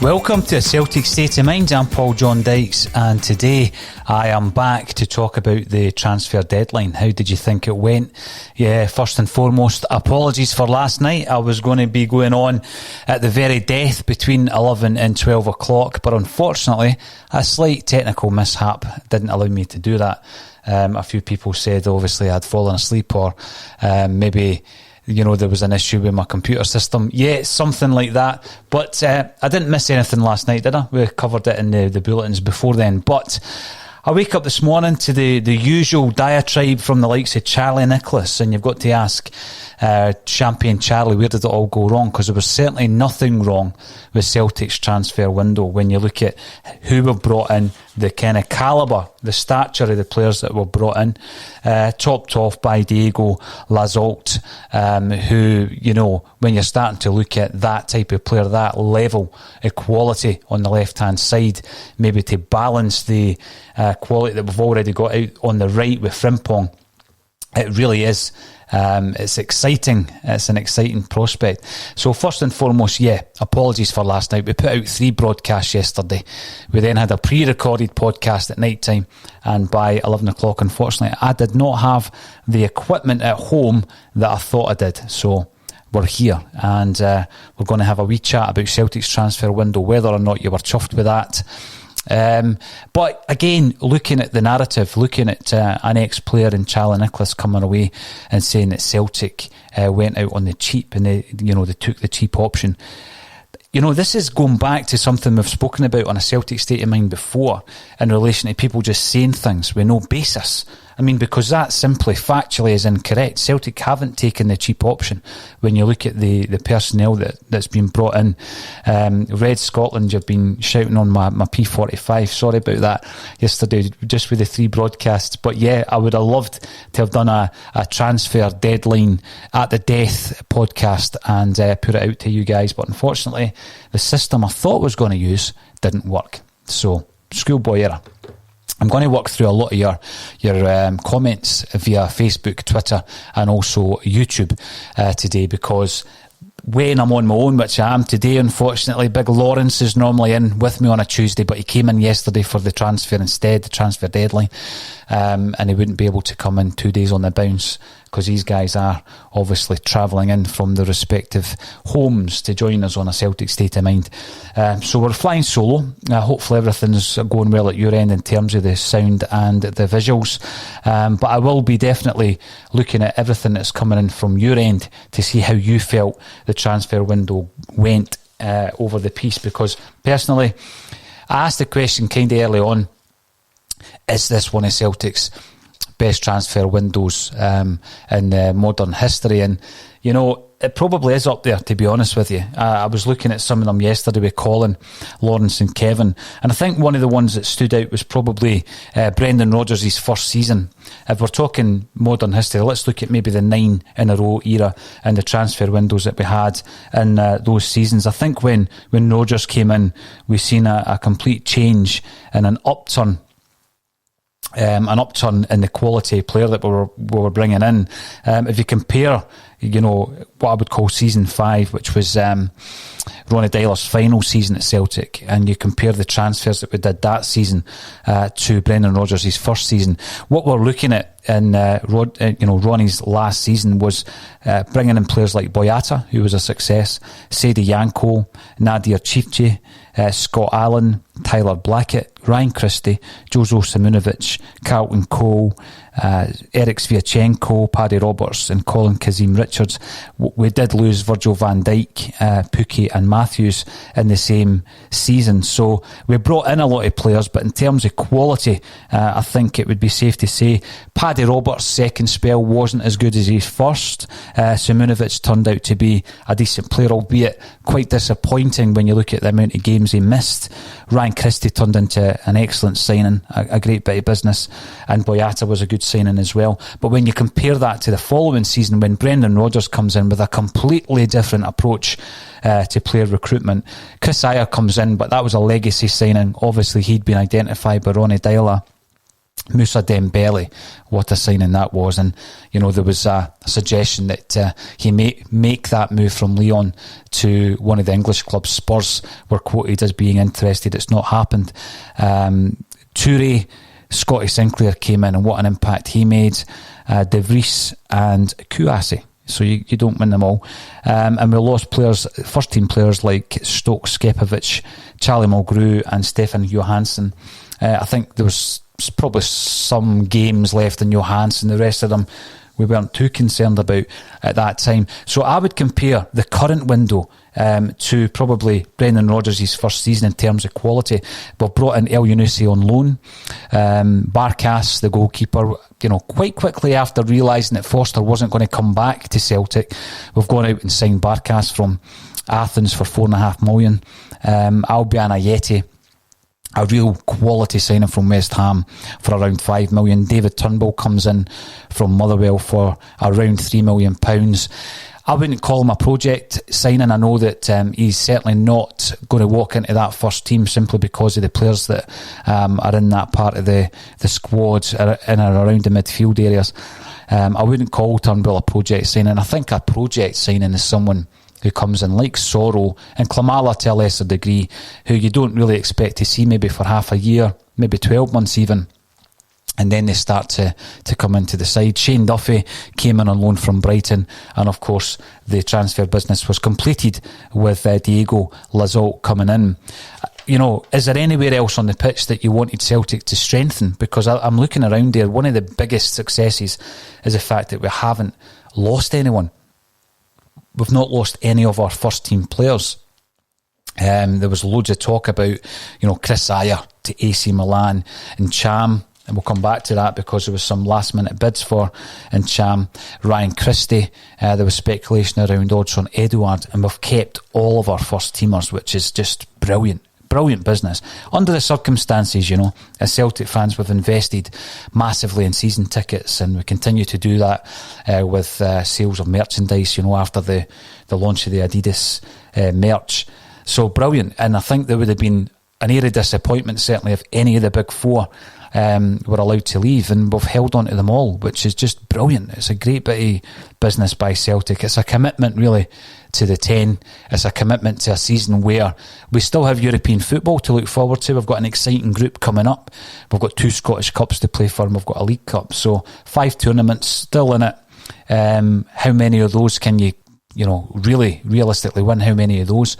Welcome to Celtic State of Mind. I'm Paul John Dykes, and today I am back to talk about the transfer deadline. How did you think it went? Yeah, first and foremost, apologies for last night. I was going to be going on at the very death between 11 and 12 o'clock, but unfortunately, a slight technical mishap didn't allow me to do that. A few people said obviously I'd fallen asleep, or maybe there was an issue with my computer system. Yeah, something like that. But I didn't miss anything last night, did I? We covered it in the bulletins before then. But I wake up this morning to the usual diatribe from the likes of Charlie Nicholas, and you've got to ask Champion Charlie, where did it all go wrong? Because there was certainly nothing wrong with Celtic's transfer window when you look at who we've brought in, the kind of calibre, the stature of the players that were brought in, topped off by Diego Lazolt, who, when you're starting to look at that type of player, that level of quality on the left-hand side, maybe to balance the quality that we've already got out on the right with Frimpong, it really is. It's exciting. It's an exciting prospect. So first and foremost, apologies for last night. We put out 3 broadcasts yesterday. We then had a pre-recorded podcast at night time, and by 11 o'clock, unfortunately, I did not have the equipment at home that I thought I did. So we're here, and we're going to have a wee chat about Celtic's transfer window, whether or not you were chuffed with that. But again, looking at the narrative, looking at an ex-player in Charlie Nicholas coming away and saying that Celtic went out on the cheap and they took the cheap option. This is going back to something we've spoken about on a Celtic State of Mind before in relation to people just saying things with no basis. I mean, because that simply factually is incorrect. Celtic haven't taken the cheap option when you look at the personnel that's been brought in. Red Scotland, you've been shouting on my P45. Sorry about that yesterday, just with the 3 broadcasts. But yeah, I would have loved to have done a transfer deadline at the death podcast and put it out to you guys. But unfortunately, the system I thought I was going to use didn't work. So, schoolboy error. I'm going to work through a lot of your comments via Facebook, Twitter and also YouTube today, because when I'm on my own, which I am today, unfortunately, Big Lawrence is normally in with me on a Tuesday, but he came in yesterday for the transfer instead, the transfer deadline, and he wouldn't be able to come in 2 days on the bounce because these guys are obviously travelling in from their respective homes to join us on a Celtic State of Mind. So we're flying solo. Hopefully everything's going well at your end in terms of the sound and the visuals. But I will be definitely looking at everything that's coming in from your end to see how you felt the transfer window went over the piece, because personally I asked the question kind of early on, is this one of Celtic's best transfer windows in modern history? And it probably is up there, to be honest with you. I was looking at some of them yesterday with Colin, Lawrence and Kevin, and I think one of the ones that stood out was probably Brendan Rodgers' first season. If we're talking modern history, let's look at maybe the 9 in a row era and the transfer windows that we had in those seasons. I think when Rodgers came in, we've seen a complete change and an upturn in the quality of player that we were bringing in. If you compare, what I would call season 5, which was Ronnie Dyler's final season at Celtic, and you compare the transfers that we did that season to Brendan Rodgers' first season, what we're looking at in Ronnie's last season was bringing in players like Boyata, who was a success, Sedi Yanko, Nadir Chifche, Scott Allen, Tyler Blackett, Ryan Christie, Jozo Simunovic, Carlton Cole, Eric Sviatchenko, Paddy Roberts and Colin Kazim-Richards. We did lose Virgil van Dijk, Pukki and Matthews in the same season. So we brought in a lot of players, but in terms of quality, I think it would be safe to say Paddy Roberts' second spell wasn't as good as his first. Simunovic turned out to be a decent player, albeit quite disappointing when you look at the amount of games he missed. Ryan Christie turned into an excellent signing, a great bit of business, and Boyata was a good signing as well. But when you compare that to the following season, when Brendan Rodgers comes in with a completely different approach to player recruitment, Chris Ayer comes in, but that was a legacy signing. Obviously he'd been identified by Ronnie Deila. Moussa Dembele, what a signing that was. And there was a suggestion that he may make that move from Lyon to one of the English clubs. Spurs were quoted as being interested. It's not happened. Toure, Scotty Sinclair came in, and what an impact he made. De Vries and Kouassi. So you don't win them all. And we lost players, first team players like Stokes Skepovic, Charlie Mulgrew and Stefan Johansson. I think there was probably some games left in Johansson. The rest of them we weren't too concerned about at that time. So I would compare the current window to probably Brendan Rodgers' first season in terms of quality. We've brought in El Yunusi on loan. Barkas, the goalkeeper, quite quickly after realising that Foster wasn't going to come back to Celtic, we've gone out and signed Barkas from Athens for $4.5 million. Albion Ayeti, a real quality signing from West Ham for around $5 million. David Turnbull comes in from Motherwell for around £3 million. I wouldn't call him a project signing. I know that he's certainly not going to walk into that first team simply because of the players that are in that part of the squad in and around the midfield areas. I wouldn't call Turnbull a project signing. I think a project signing is someone who comes in like Sorrow and Klimala to a lesser degree, who you don't really expect to see maybe for half a year, maybe 12 months even, and then they start to come into the side. Shane Duffy came in on loan from Brighton, and of course the transfer business was completed with Diego Lazotte coming in. Is there anywhere else on the pitch that you wanted Celtic to strengthen? Because I'm looking around there, one of the biggest successes is the fact that we haven't lost anyone. We've not lost any of our first team players. There was loads of talk about, Chris Ayer to AC Milan and Cham, and we'll come back to that because there was some last minute bids for in Cham. Ryan Christie, there was speculation around Odsonne Edouard, and we've kept all of our first teamers, which is just brilliant. Brilliant business. Under the circumstances, as Celtic fans, we've invested massively in season tickets, and we continue to do that with sales of merchandise, after the launch of the Adidas merch. So brilliant. And I think there would have been an air of disappointment, certainly, if any of the big four were allowed to leave, and we've held on to them all, which is just brilliant. It's a great bit of business by Celtic. It's a commitment, really, to the 10. It's a commitment to a season where we still have European football to look forward to. We've got an exciting group coming up. We've got 2 Scottish Cups to play for, and we've got a League Cup. So 5 tournaments still in it. How many of those can you really realistically win? How many of those?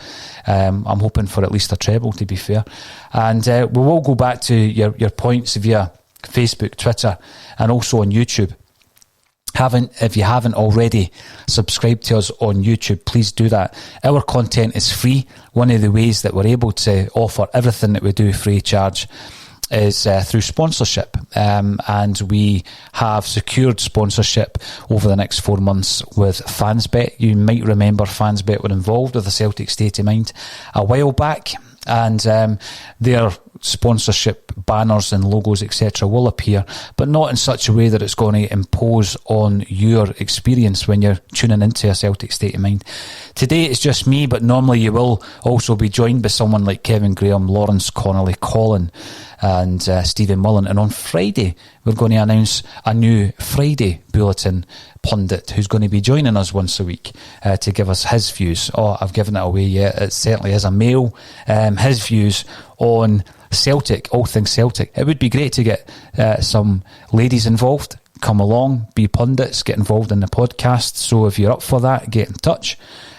I'm hoping for at least a treble, to be fair. And we will go back to your points via Facebook, Twitter, and also on YouTube. If you haven't already subscribed to us on YouTube, please do that. Our content is free. One of the ways that we're able to offer everything that we do free of charge is through sponsorship, and we have secured sponsorship over the next 4 months with Fansbet. You might remember Fansbet were involved with the Celtic State of Mind a while back, and their sponsorship banners and logos etc. will appear, but not in such a way that it's going to impose on your experience when you're tuning into a Celtic State of Mind. Today it's just me, but normally you will also be joined by someone like Kevin Graham, Lawrence Connolly, Colin and Stephen Mullen. And on Friday we're going to announce a new Friday Bulletin pundit who's going to be joining us once a week to give us his views. I've given it away yet. It certainly is a male. His views on Celtic, all things Celtic. It would be great to get some ladies involved. Come along, be pundits, get involved in the podcast. So if you're up for that, get in touch.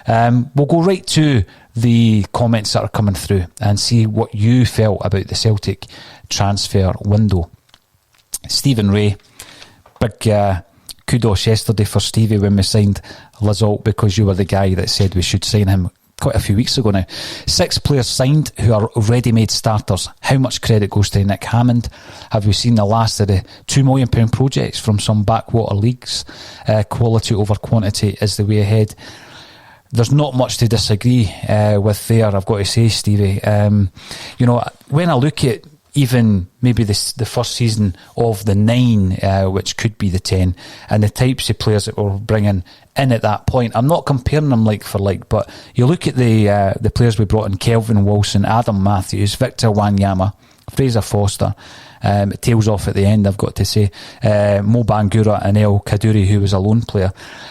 We'll go right to the comments that are coming through and see what you felt about the Celtic transfer window. Stephen Ray, big kudos yesterday for Stevie when we signed Lizolt, because you were the guy that said we should sign him quite a few weeks ago now. 6 players signed who are ready-made starters. How much credit goes to Nick Hammond? Have we seen the last of the £2 million projects from some backwater leagues? Quality over quantity is the way ahead. There's not much to disagree with there, I've got to say, Stevie. When I look at even maybe the first season of the 9, which could be the 10, and the types of players that we're bringing in at that point, I'm not comparing them like for like, but you look at the players we brought in: Kelvin Wilson, Adam Matthews, Victor Wanyama, Fraser Foster. It tails off at the end, I've got to say. Mo Bangura and El Kaduri, who was a lone player.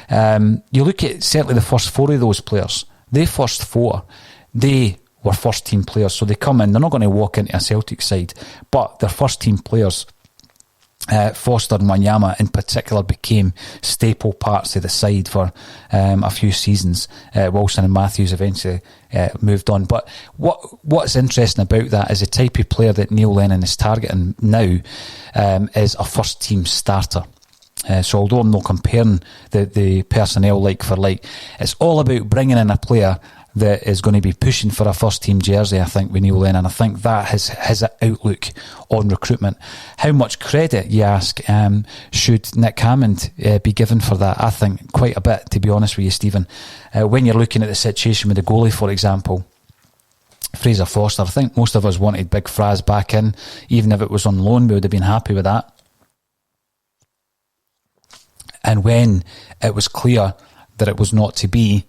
You look at certainly the first 4 of those players. The first 4, they were first team players, so they come in, they're not going to walk into a Celtic side, but they're first team players. Foster and Wanyama in particular became staple parts of the side for a few seasons. Wilson and Matthews eventually moved on. But what's interesting about that is the type of player that Neil Lennon is targeting now is a first team starter. So although I'm not comparing the personnel like for like, it's all about bringing in a player that is going to be pushing for a first team jersey, I think, with Neil Lennon. I think that his outlook on recruitment. How much credit, you ask, should Nick Hammond be given for that? I think quite a bit, to be honest with you, Stephen. When you're looking at the situation with the goalie, for example, Fraser Foster, I think most of us wanted Big Fraz back in. Even if it was on loan, we would have been happy with that. And when it was clear that it was not to be,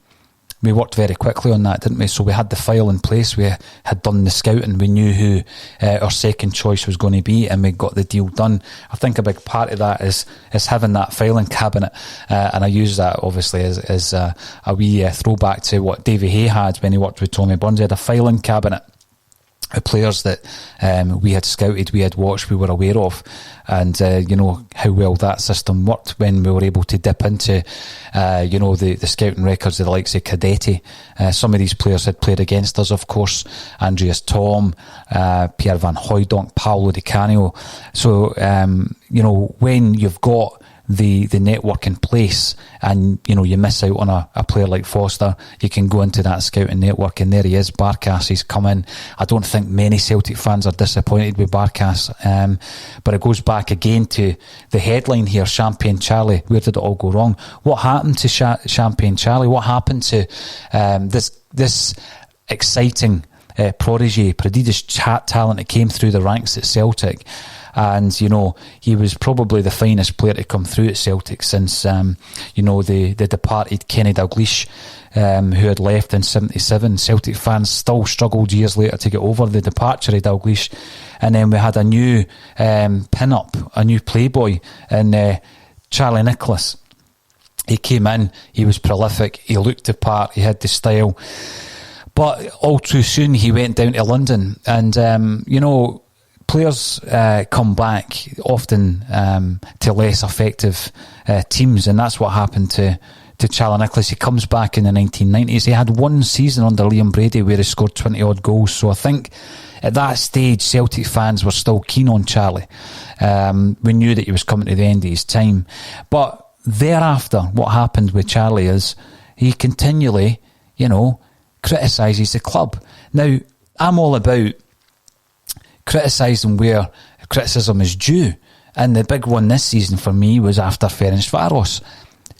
we worked very quickly on that, didn't we? So we had the file in place, we had done the scouting, we knew who our second choice was going to be, and we got the deal done. I think a big part of that is having that filing cabinet, and I use that obviously as a wee throwback to what Davy Hay had when he worked with Tommy Burns. He had a filing cabinet of players that we had scouted, we had watched, we were aware of, and how well that system worked when we were able to dip into the scouting records of the likes of Cadeti. Some of these players had played against us, of course: Andreas Thom, Pierre Van Hooijdonk, Paolo Di Canio. So when you've got the network in place, and you miss out on a player like Foster, you can go into that scouting network, and there he is. Barkas, he's come in. I don't think many Celtic fans are disappointed with Barkas, but it goes back again to the headline here: Champagne Charlie. Where did it all go wrong? What happened to Champagne Charlie? What happened to this exciting prodigious chat talent that came through the ranks at Celtic? And, he was probably the finest player to come through at Celtic since, the departed Kenny Dalglish, who had left in 77. Celtic fans still struggled years later to get over the departure of Dalglish. And then we had a new pin-up, a new playboy in Charlie Nicholas. He came in, he was prolific, he looked the part, he had the style. But all too soon he went down to London, and, players come back often to less effective teams, and that's what happened to Charlie Nicholas. He comes back in the 1990s. He had one season under Liam Brady where he scored 20-odd goals. So I think at that stage, Celtic fans were still keen on Charlie. We knew that he was coming to the end of his time. But thereafter, what happened with Charlie is he continually, criticises the club. Now, I'm all about criticising where criticism is due, and the big one this season for me was after Ferencváros.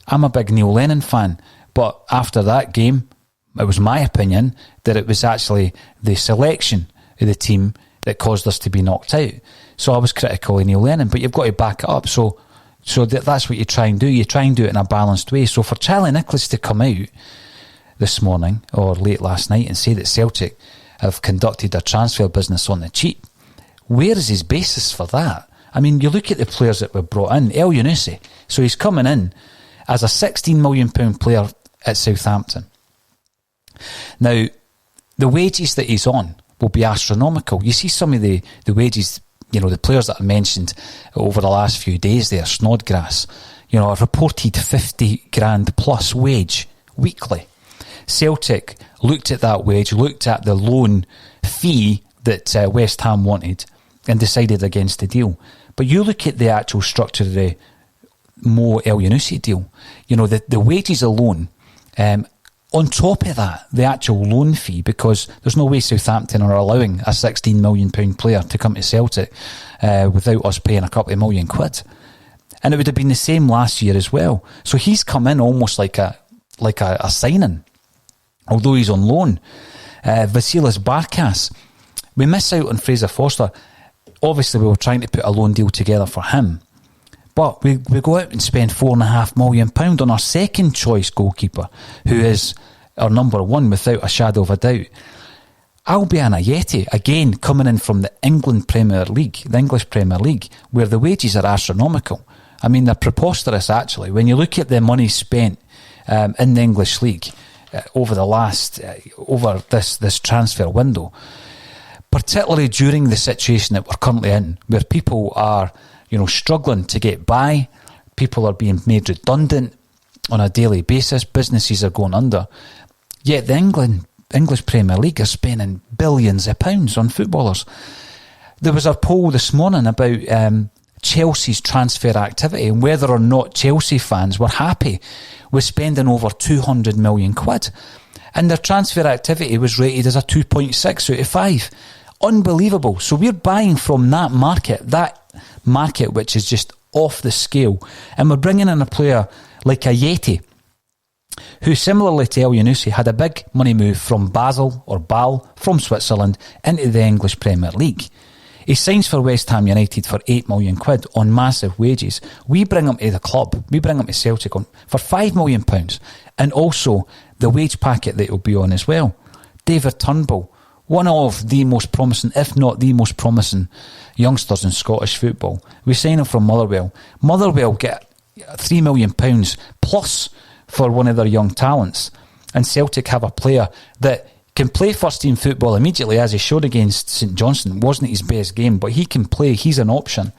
I'm a big Neil Lennon fan, but after that game, it was my opinion that it was actually the selection of the team that caused us to be knocked out. So I was critical of Neil Lennon, but you've got to back it up. So that's what you try and do. You try and do it in a balanced way. So for Charlie Nicholas to come out this morning or late last night and say that Celtic have conducted their transfer business on the cheap, where is his basis for that? I mean, you look at the players that were brought in. El Yunusi, so he's coming in as a £16 million player at Southampton. Now, the wages that he's on will be astronomical. You see some of the wages, the players that I mentioned over the last few days there, Snodgrass, a reported 50 grand plus wage weekly. Celtic looked at that wage, looked at the loan fee that West Ham wanted, and decided against the deal. But you look at the actual structure Mo Elyounoussi deal. You know, the wages alone, on top of that, the actual loan fee, because there's no way Southampton are allowing a £16 million player to come to Celtic without us paying a couple of £1 million. And it would have been the same last year as well. So he's come in almost like a signing, although he's on loan. Vasilis Barkas, we miss out on Fraser Forster. Obviously, we were trying to put a loan deal together for him. But we go out and spend £4.5 million on our second choice goalkeeper, who is our number one without a shadow of a doubt. Albion Ayeti, again, coming in from the English Premier League, where the wages are astronomical. I mean, they're preposterous, actually. When you look at the money spent in the English League over this transfer window, particularly during the situation that we're currently in, where people are, you know, struggling to get by, people are being made redundant on a daily basis, businesses are going under, yet the English Premier League are spending billions of pounds on footballers. There was a poll this morning about Chelsea's transfer activity and whether or not Chelsea fans were happy with spending over £200 million. And their transfer activity was rated as a 2.6 out of 5. Unbelievable. So we're buying from that market which is just off the scale, and we're bringing in a player like Ayeti, who similarly to Elyounoussi had a big money move from Bâle from Switzerland into the English Premier League. He signs for West Ham United for £8 million on massive wages. We bring him to the club, we bring him to Celtic for £5 million, and also the wage packet that he'll be on as well. David Turnbull, one of the most promising, if not the most promising, youngsters in Scottish football. We sign him from Motherwell. Motherwell get £3 million plus for one of their young talents. And Celtic have a player that can play first team football immediately, as he showed against St Johnstone. Wasn't his best game, but he can play. He's an option.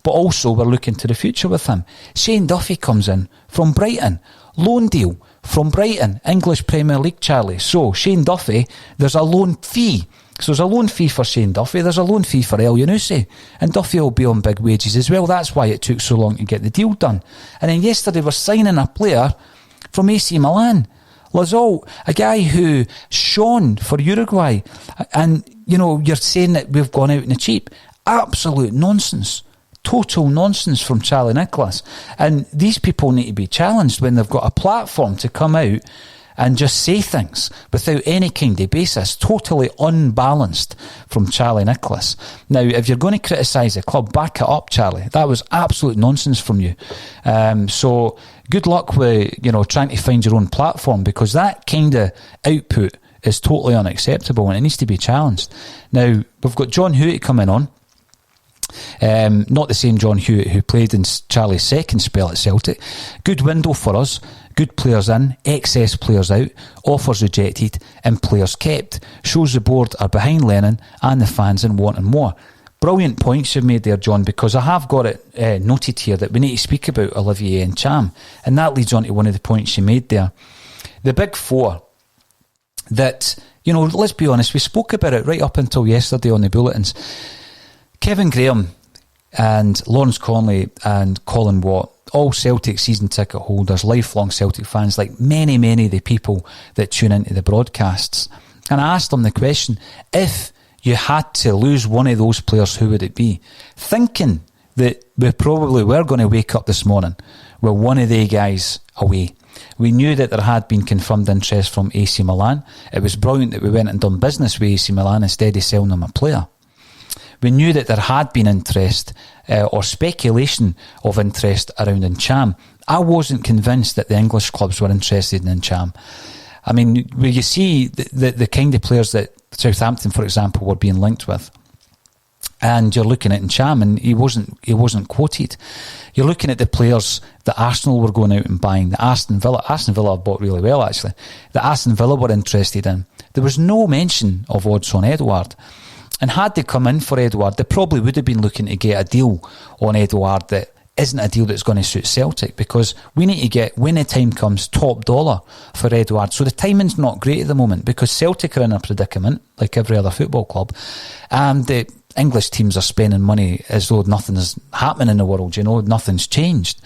But also we're looking to the future with him. Shane Duffy comes in from Brighton. Loan deal from Brighton, English Premier League, Charlie. So Shane Duffy, there's a loan fee. So there's a loan fee for Shane Duffy, there's a loan fee for Elyounoussi, and Duffy will be on big wages as well. That's why it took so long to get the deal done. And then yesterday we're signing a player from AC Milan, Lazol, a guy who shone for Uruguay. And, you know, you're saying that we've gone out in the cheap. Absolute nonsense. Total nonsense from Charlie Nicholas. And these people need to be challenged when they've got a platform to come out and just say things without any kind of basis. Totally unbalanced from Charlie Nicholas. Now, if you're going to criticise the club, back it up, Charlie. That was absolute nonsense from you. So good luck with, you know, trying to find your own platform, because that kind of output is totally unacceptable and it needs to be challenged. Now, we've got John Hewitt coming on. Not the same John Hewitt who played in Charlie's second spell at Celtic. Good window for us. Good players in, excess players out, offers rejected and players kept. Shows the board are behind Lennon and the fans and wanting more. Brilliant points you've made there, John, because I have got it noted here that we need to speak about Olivier Ntcham, and that leads on to one of the points you made there. The big four that, you know, let's be honest, we spoke about it right up until yesterday on the bulletins. Kevin Graham and Lawrence Conley and Colin Watt, all Celtic season ticket holders, lifelong Celtic fans, like many of the people that tune into the broadcasts. And I asked them the question, if you had to lose one of those players, who would it be? Thinking that we probably were going to wake up this morning with one of the guys away. We knew that there had been confirmed interest from AC Milan. It was brilliant that we went and done business with AC Milan instead of selling them a player. We knew that there had been interest or speculation of interest around Ntcham. I wasn't convinced that the English clubs were interested in Ntcham. I mean, when you see the kind of players that Southampton, for example, were being linked with, and you're looking at Ntcham and he wasn't quoted. You're looking at the players that Arsenal were going out and buying, that Aston Villa have bought really well actually, that Aston Villa were interested in. There was no mention of Odsonne Edouard. And had they come in for Edouard, they probably would have been looking to get a deal on Edouard that isn't a deal that's going to suit Celtic, because we need to get, when the time comes, top dollar for Edouard. So the timing's not great at the moment, because Celtic are in a predicament, like every other football club, and English teams are spending money as though nothing's happening in the world, nothing's changed.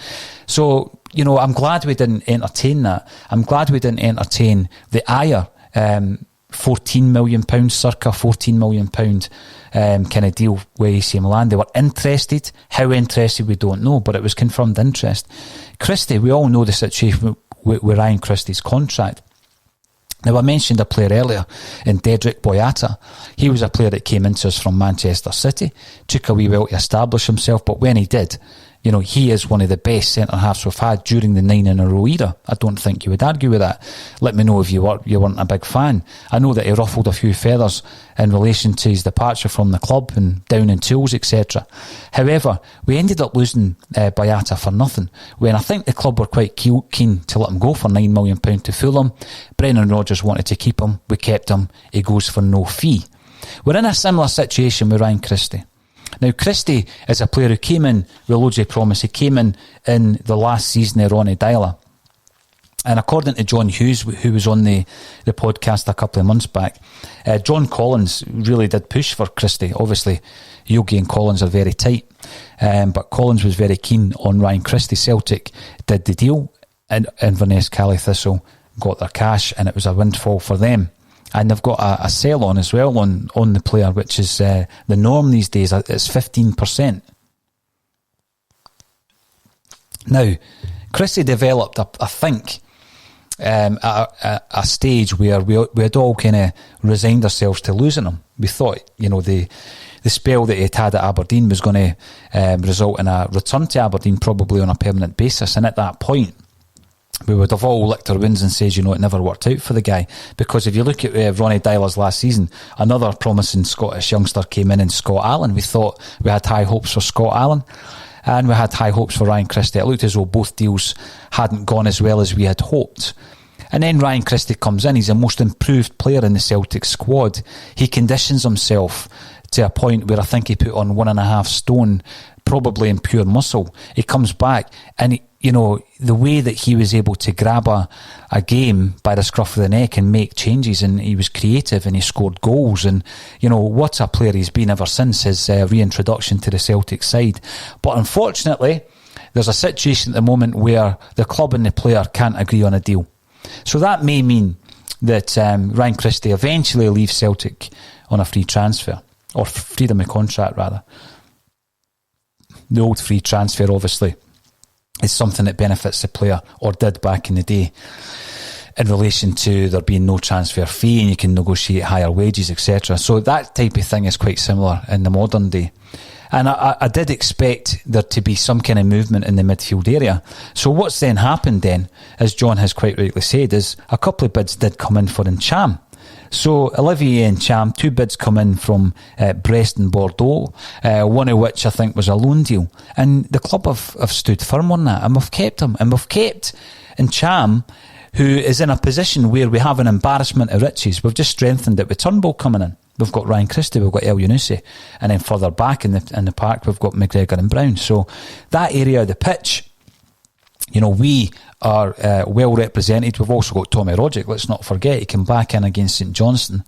So, I'm glad we didn't entertain that. I'm glad we didn't entertain the Ayer, £14 million, circa £14 million kind of deal with AC Milan. They were interested. How interested, we don't know, but it was confirmed interest. Christie, we all know the situation with Ryan Christie's contract. Now, I mentioned a player earlier in Dedrick Boyata. He was a player that came into us from Manchester City, took a wee while to establish himself, but when he did, he is one of the best centre-halves we've had during the 9-in-a-row era. I don't think you would argue with that. Let me know if you weren't a big fan. I know that he ruffled a few feathers in relation to his departure from the club and down in tools, etc. However, we ended up losing Boyata for nothing, when I think the club were quite keen to let him go for £9 million to Fulham. Brendan Rodgers wanted to keep him. We kept him. He goes for no fee. We're in a similar situation with Ryan Christie. Now, Christie is a player who came in with loads of promise. He came in the last season of Ronnie Glavin. And according to John Hughes, who was on the podcast a couple of months back, John Collins really did push for Christie. Obviously, Yogi and Collins are very tight. But Collins was very keen on Ryan Christie. Celtic did the deal, and Inverness Cali Thistle got their cash, and it was a windfall for them. And they've got a sell on as well on the player, which is the norm these days. It's 15%. Now, Christie developed, I think, at a stage where we had all kind of resigned ourselves to losing him. We thought, the spell that he'd had at Aberdeen was going to result in a return to Aberdeen, probably on a permanent basis. And at that point, we would have all licked our wounds and said, it never worked out for the guy. Because if you look at Ronnie Dyler's last season, another promising Scottish youngster came in Scott Allen. We thought we had high hopes for Scott Allen, and we had high hopes for Ryan Christie. It looked as though both deals hadn't gone as well as we had hoped. And then Ryan Christie comes in. He's the most improved player in the Celtic squad. He conditions himself to a point where I think he put on 1.5 stone, probably in pure muscle. He comes back and the way that he was able to grab a game by the scruff of the neck and make changes, and he was creative and he scored goals, and what a player he's been ever since his reintroduction to the Celtic side. But unfortunately, there's a situation at the moment where the club and the player can't agree on a deal. So that may mean that Ryan Christie eventually leaves Celtic on a free transfer, or freedom of contract rather. The old free transfer, obviously, is something that benefits the player, or did back in the day, in relation to there being no transfer fee and you can negotiate higher wages, etc. So that type of thing is quite similar in the modern day. And I did expect there to be some kind of movement in the midfield area. So what's then happened then, as John has quite rightly said, is a couple of bids did come in for Ncham. So Olivier Ncham, 2 bids come in from Brest and Bordeaux, one of which I think was a loan deal. And the club have stood firm on that, and we've kept him. And we've kept Ncham, who is in a position where we have an embarrassment of riches. We've just strengthened it with Turnbull coming in. We've got Ryan Christie, we've got El Yunusi, and then further back in the park we've got McGregor and Brown. So that area of the pitch, we are well represented. We've also got Tommy Roderick, let's not forget. He came back in against St Johnstone.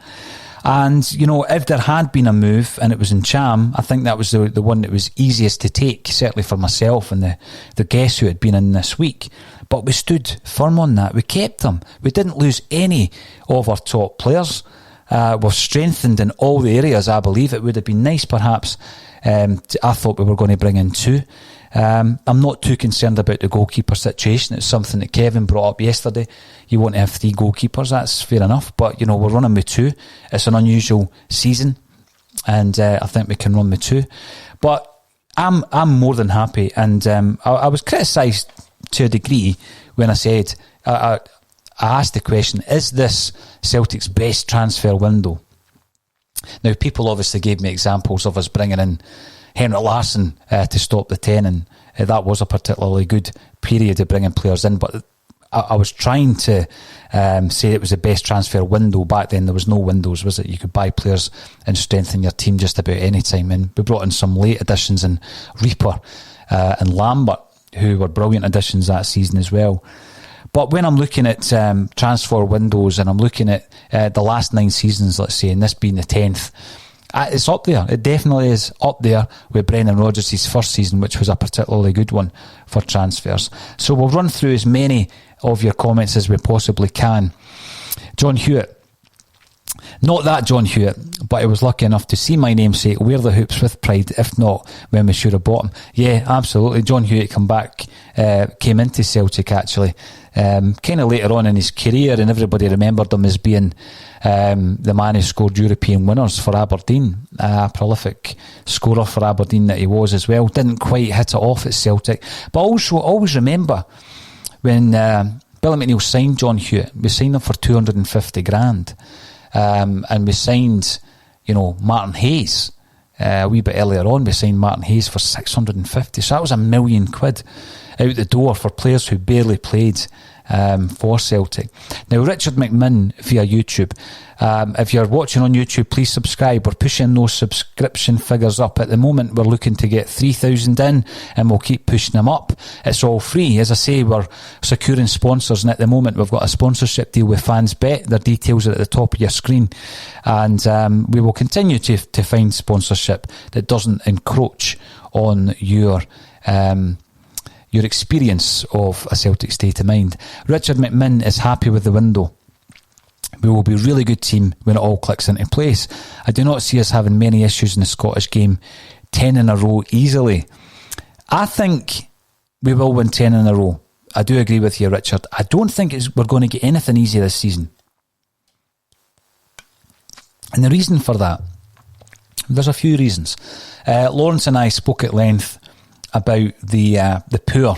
And, if there had been a move and it was Ncham, I think that was the one that was easiest to take, certainly for myself and the guests who had been in this week. But we stood firm on that. We kept them. We didn't lose any of our top players. We've strengthened in all the areas, I believe. It would have been nice, perhaps. I thought we were going to bring in 2. I'm not too concerned about the goalkeeper situation. It's something that Kevin brought up yesterday. You want to have 3 goalkeepers, that's fair enough. But, we're running with 2. It's an unusual season, and I think we can run with 2. But I'm more than happy. And I was criticised to a degree when I said, I asked the question, is this Celtic's best transfer window? Now, people obviously gave me examples of us bringing in Henrik Larsson to stop the 10, and that was a particularly good period of bringing players in. But I was trying to say it was the best transfer window. Back then there was no windows, was it? You could buy players and strengthen your team just about any time. And we brought in some late additions in Reaper and Lambert, who were brilliant additions that season as well. But when I'm looking at transfer windows and I'm looking at the last 9 seasons, let's say, and this being the 10th, It's up there. It definitely is up there with Brendan Rodgers' first season, which was a particularly good one for transfers. So we'll run through as many of your comments as we possibly can. John Hewitt. Not that John Hewitt, but I was lucky enough to see my namesake wear the hoops with pride, if not when we should have bought him. Yeah, absolutely. John Hewitt came into Celtic actually, kind of later on in his career, and everybody remembered him as being the man who scored European winners for Aberdeen, a prolific scorer for Aberdeen that he was as well. Didn't quite hit it off at Celtic, but also always remember when Billy McNeil signed John Hewitt, we signed him for 250 grand. And we signed, Martin Hayes a wee bit earlier on. We signed Martin Hayes for 650. So that was £1 million out the door for players who barely played for Celtic. Now, Richard McMinn via YouTube. If you're watching on YouTube, please subscribe. We're pushing those subscription figures up. At the moment, we're looking to get 3,000 in, and we'll keep pushing them up. It's all free. As I say, we're securing sponsors, and at the moment, we've got a sponsorship deal with Fans Bet. Their details are at the top of your screen. And we will continue to find sponsorship that doesn't encroach on your experience of a Celtic State of Mind. Richard McMinn is happy with the window. We will be a really good team when it all clicks into place. I do not see us having many issues in the Scottish game. 10 in a row easily. I think we will win 10 in a row. I do agree with you, Richard. I don't think we're going to get anything easy this season. And the reason for that, there's a few reasons. Lawrence and I spoke at length about the poor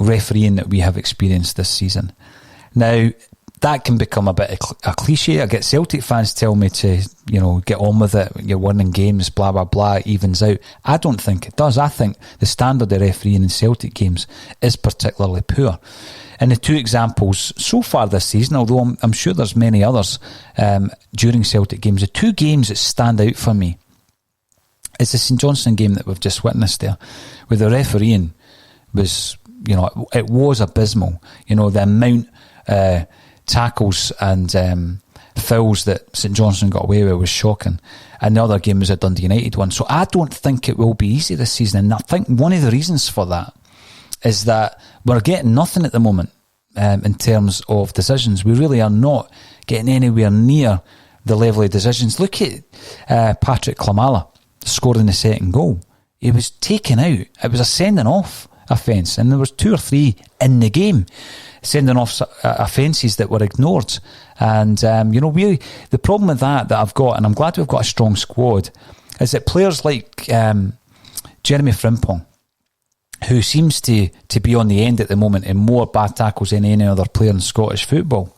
refereeing that we have experienced this season. Now, that can become a bit of a cliche. I get Celtic fans tell me to, get on with it. You're winning games, blah, blah, blah, evens out. I don't think it does. I think the standard of refereeing in Celtic games is particularly poor. And the two examples so far this season, although I'm sure there's many others during Celtic games, the two games that stand out for me is the St Johnstone game that we've just witnessed there, where the refereeing was, it was abysmal. The amount tackles and fouls that St Johnstone got away with was shocking. And the other game was a Dundee United one. So I don't think it will be easy this season. And I think one of the reasons for that is that we're getting nothing at the moment in terms of decisions. We really are not getting anywhere near the level of decisions. Look at Patrick Klimala scoring the second goal. He was taken out. It was a sending off offence, and there was 2 or 3 in the game sending off offences that were ignored. And really the problem with that I've got, and I'm glad we've got a strong squad, is that players like Jeremy Frimpong, who seems to be on the end at the moment in more bad tackles than any other player in Scottish football.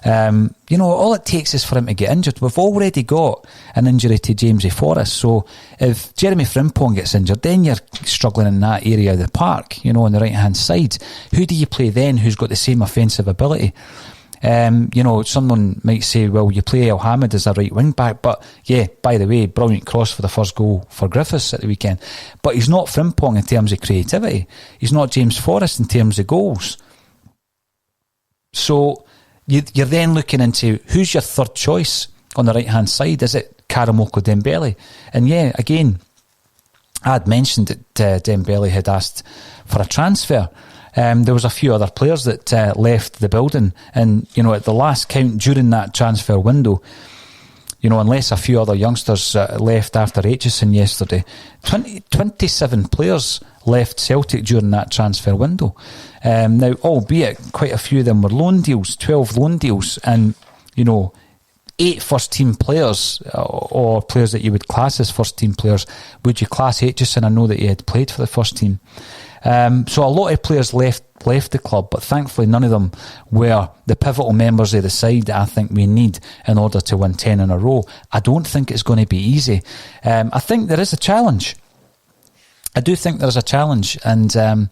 All it takes is for him to get injured. We've already got an injury to Jamesy Forrest, so if Jeremy Frimpong gets injured, then you're struggling in that area of the park, on the right hand side. Who do you play then who's got the same offensive ability? Someone might say, well, you play El Hamid as a right wing back, but yeah, by the way, brilliant cross for the first goal for Griffiths at the weekend. But he's not Frimpong in terms of creativity. He's not James Forrest in terms of goals. So you're then looking into who's your third choice on the right hand side. Is it Karamoko Dembele? And yeah, again, I had mentioned that Dembele had asked for a transfer. There was a few other players that left the building, and at the last count during that transfer window, unless a few other youngsters left after Aitchison yesterday, 27 players left Celtic during that transfer window. Now, albeit quite a few of them were loan deals, 12 loan deals, and 8 first team players, or players that you would class as first team players. Would you class Aitchison? I know that he had played for the first team. So a lot of players left the club, but thankfully none of them were the pivotal members of the side that I think we need in order to win 10 in a row. I don't think it's going to be easy. I think there is a challenge. I do think there's a challenge, and there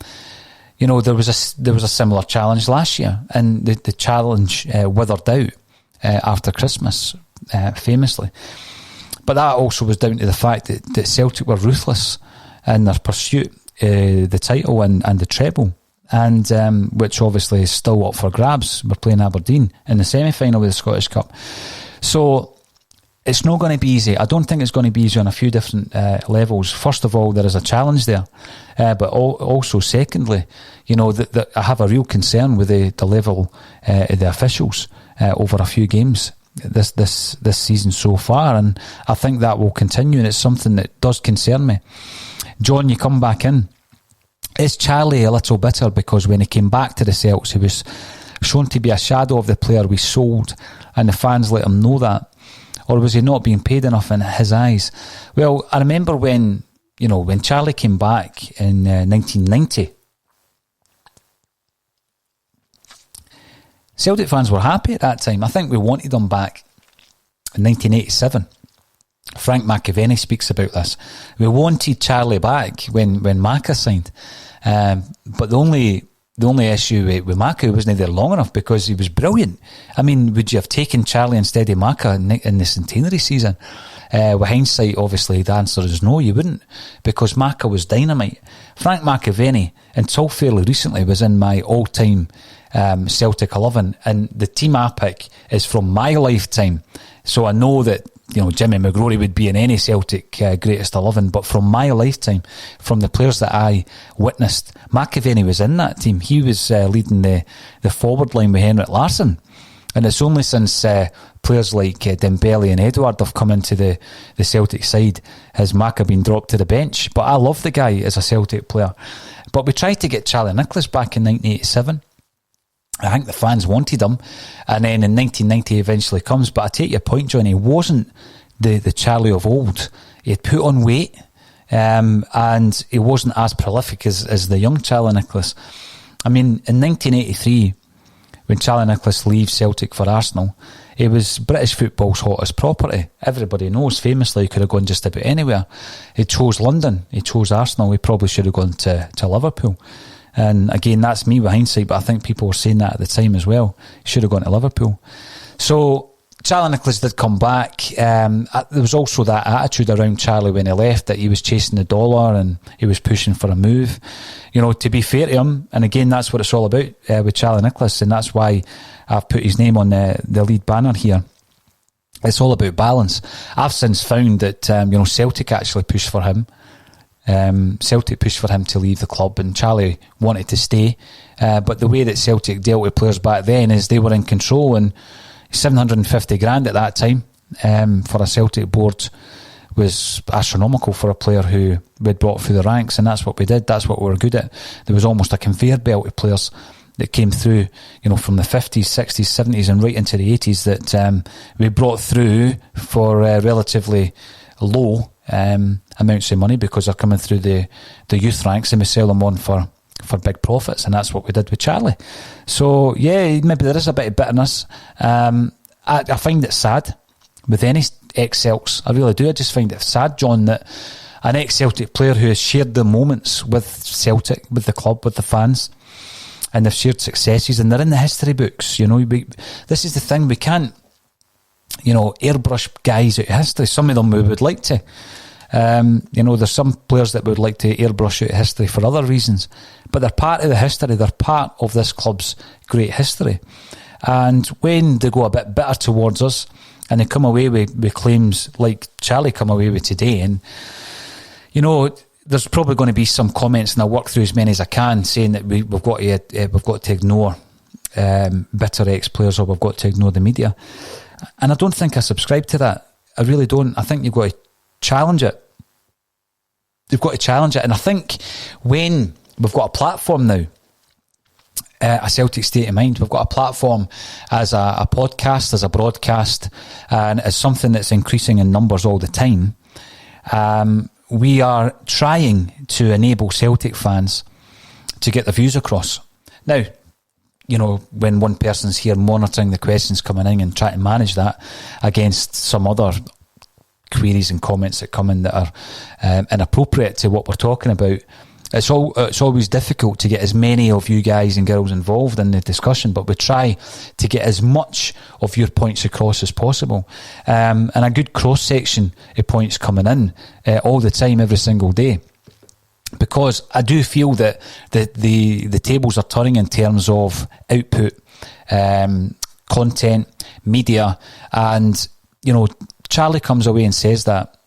was a similar challenge last year, and the challenge withered out after Christmas, famously. But that also was down to the fact that Celtic were ruthless in their pursuit. The title and the treble, and which obviously is still up for grabs. We're playing Aberdeen in the semi-final of the Scottish Cup. So it's not going to be easy. I don't think it's going to be easy on a few different levels. First of all, there is a challenge there, but also secondly, I have a real concern with the level of the officials over a few games this season so far, and I think that will continue, and it's something that does concern me. John, you come back in. Is Charlie a little bitter because when he came back to the Celts, he was shown to be a shadow of the player we sold, and the fans let him know that? Or was he not being paid enough in his eyes? Well, I remember when Charlie came back in 1990, Celtic fans were happy at that time. I think we wanted him back in 1987. Frank McAvenny speaks about this. We wanted Charlie back when Macca signed. But the only issue with Macca, he wasn't there long enough because he was brilliant. I mean, would you have taken Charlie instead of Macca in the centenary season? With hindsight, obviously, the answer is no, you wouldn't, because Macca was dynamite. Frank McAvenny, until fairly recently, was in my all-time Celtic 11, and the team I pick is from my lifetime. So I know that Jimmy McGrory would be in any Celtic greatest 11, but from my lifetime, from the players that I witnessed, McAvenny was in that team. He was leading the forward line with Henrik Larsson, and it's only since players like Dembele and Edouard have come into the Celtic side has Macca been dropped to the bench. But I love the guy as a Celtic player. But we tried to get Charlie Nicholas back in 1987. I think the fans wanted him, and then in 1990 he eventually comes. But I take your point, John, he wasn't the Charlie of old. He had put on weight, and he wasn't as prolific as the young Charlie Nicholas. I mean, in 1983, when Charlie Nicholas leaves Celtic for Arsenal, he was British football's hottest property. Everybody knows, famously, he could have gone just about anywhere. He chose London, he chose Arsenal. He probably should have gone to Liverpool. And again, that's me with hindsight, but I think people were saying that at the time as well. He should have gone to Liverpool. So Charlie Nicholas did come back. There was also that attitude around Charlie when he left, that he was chasing the dollar and he was pushing for a move. To be fair to him, and again, that's what it's all about with Charlie Nicholas, and that's why I've put his name on the lead banner here. It's all about balance. I've since found that Celtic actually pushed for him. Celtic pushed for him to leave the club, and Charlie wanted to stay, but the way that Celtic dealt with players back then is they were in control, and 750 grand at that time for a Celtic board was astronomical for a player who we'd brought through the ranks, and that's what we did. That's what we were good at. There was almost a conveyor belt of players that came through, from the 50s, 60s, 70s and right into the 80s that we brought through for relatively low amounts of money, because they're coming through the youth ranks, and we sell them on for big profits, and that's what we did with Charlie. So yeah, maybe there is a bit of bitterness. I find it sad with any ex-Celts. I really do. I just find it sad, John, that an ex-Celtic player who has shared the moments with Celtic, with the club, with the fans, and they've shared successes, and they're in the history books. This is the thing, we can't airbrush guys out of history. Some of them we would like to. There's some players that would like to airbrush out of history for other reasons, but they're part of the history. They're part of this club's great history. And when they go a bit bitter towards us and they come away with claims like Charlie come away with today, and there's probably going to be some comments, and I'll work through as many as I can, saying that we've got to ignore bitter ex-players, or we've got to ignore the media. And I don't think I subscribe to that. I really don't. I think you've got to challenge it. You've got to challenge it. And I think when we've got a platform now, a Celtic State of Mind, we've got a platform as a podcast, as a broadcast, and as something that's increasing in numbers all the time. We are trying to enable Celtic fans to get their views across. Now, when one person's here monitoring the questions coming in and trying to manage that against some other queries and comments that come in that are inappropriate to what we're talking about, it's always difficult to get as many of you guys and girls involved in the discussion, but we try to get as much of your points across as possible, and a good cross-section of points coming in all the time, every single day. Because I do feel that the tables are turning in terms of output, content, media, and Charlie comes away and says that,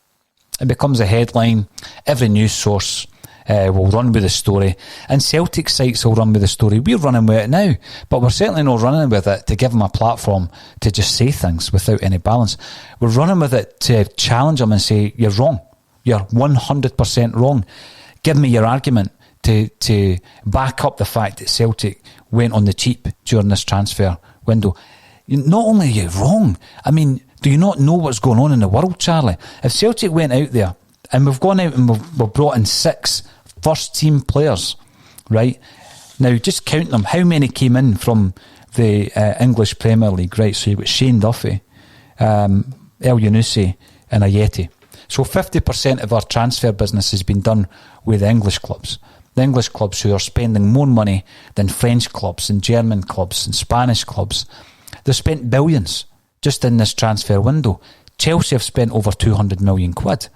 it becomes a headline. Every news source will run with the story, and Celtic sites will run with the story. We're running with it now, but we're certainly not running with it to give them a platform to just say things without any balance. We're running with it to challenge them and say, you're wrong. You're 100% wrong. Give me your argument to back up the fact that Celtic went on the cheap during this transfer window. Not only are you wrong, I mean, do you not know what's going on in the world, Charlie? If Celtic went out there, and we've gone out and we've brought in 6 first-team players, right? Now, just count them. How many came in from the English Premier League, right? So you've got Shane Duffy, El Yunusi and Ayeti. So 50% of our transfer business has been done with the English clubs. The English clubs who are spending more money than French clubs and German clubs and Spanish clubs. They've spent billions just in this transfer window. Chelsea have spent over 200 million quid.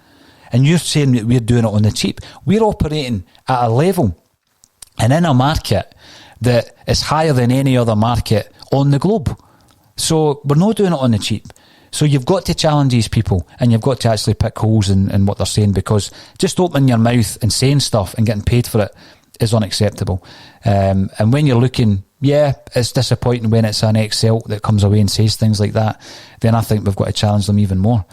And you're saying that we're doing it on the cheap. We're operating at a level and in a market that is higher than any other market on the globe. So we're not doing it on the cheap. So you've got to challenge these people, and you've got to actually pick holes in what they're saying, because just opening your mouth and saying stuff and getting paid for it is unacceptable. And when you're looking, yeah, it's disappointing when it's an ex-Celt that comes away and says things like that, then I think we've got to challenge them even more.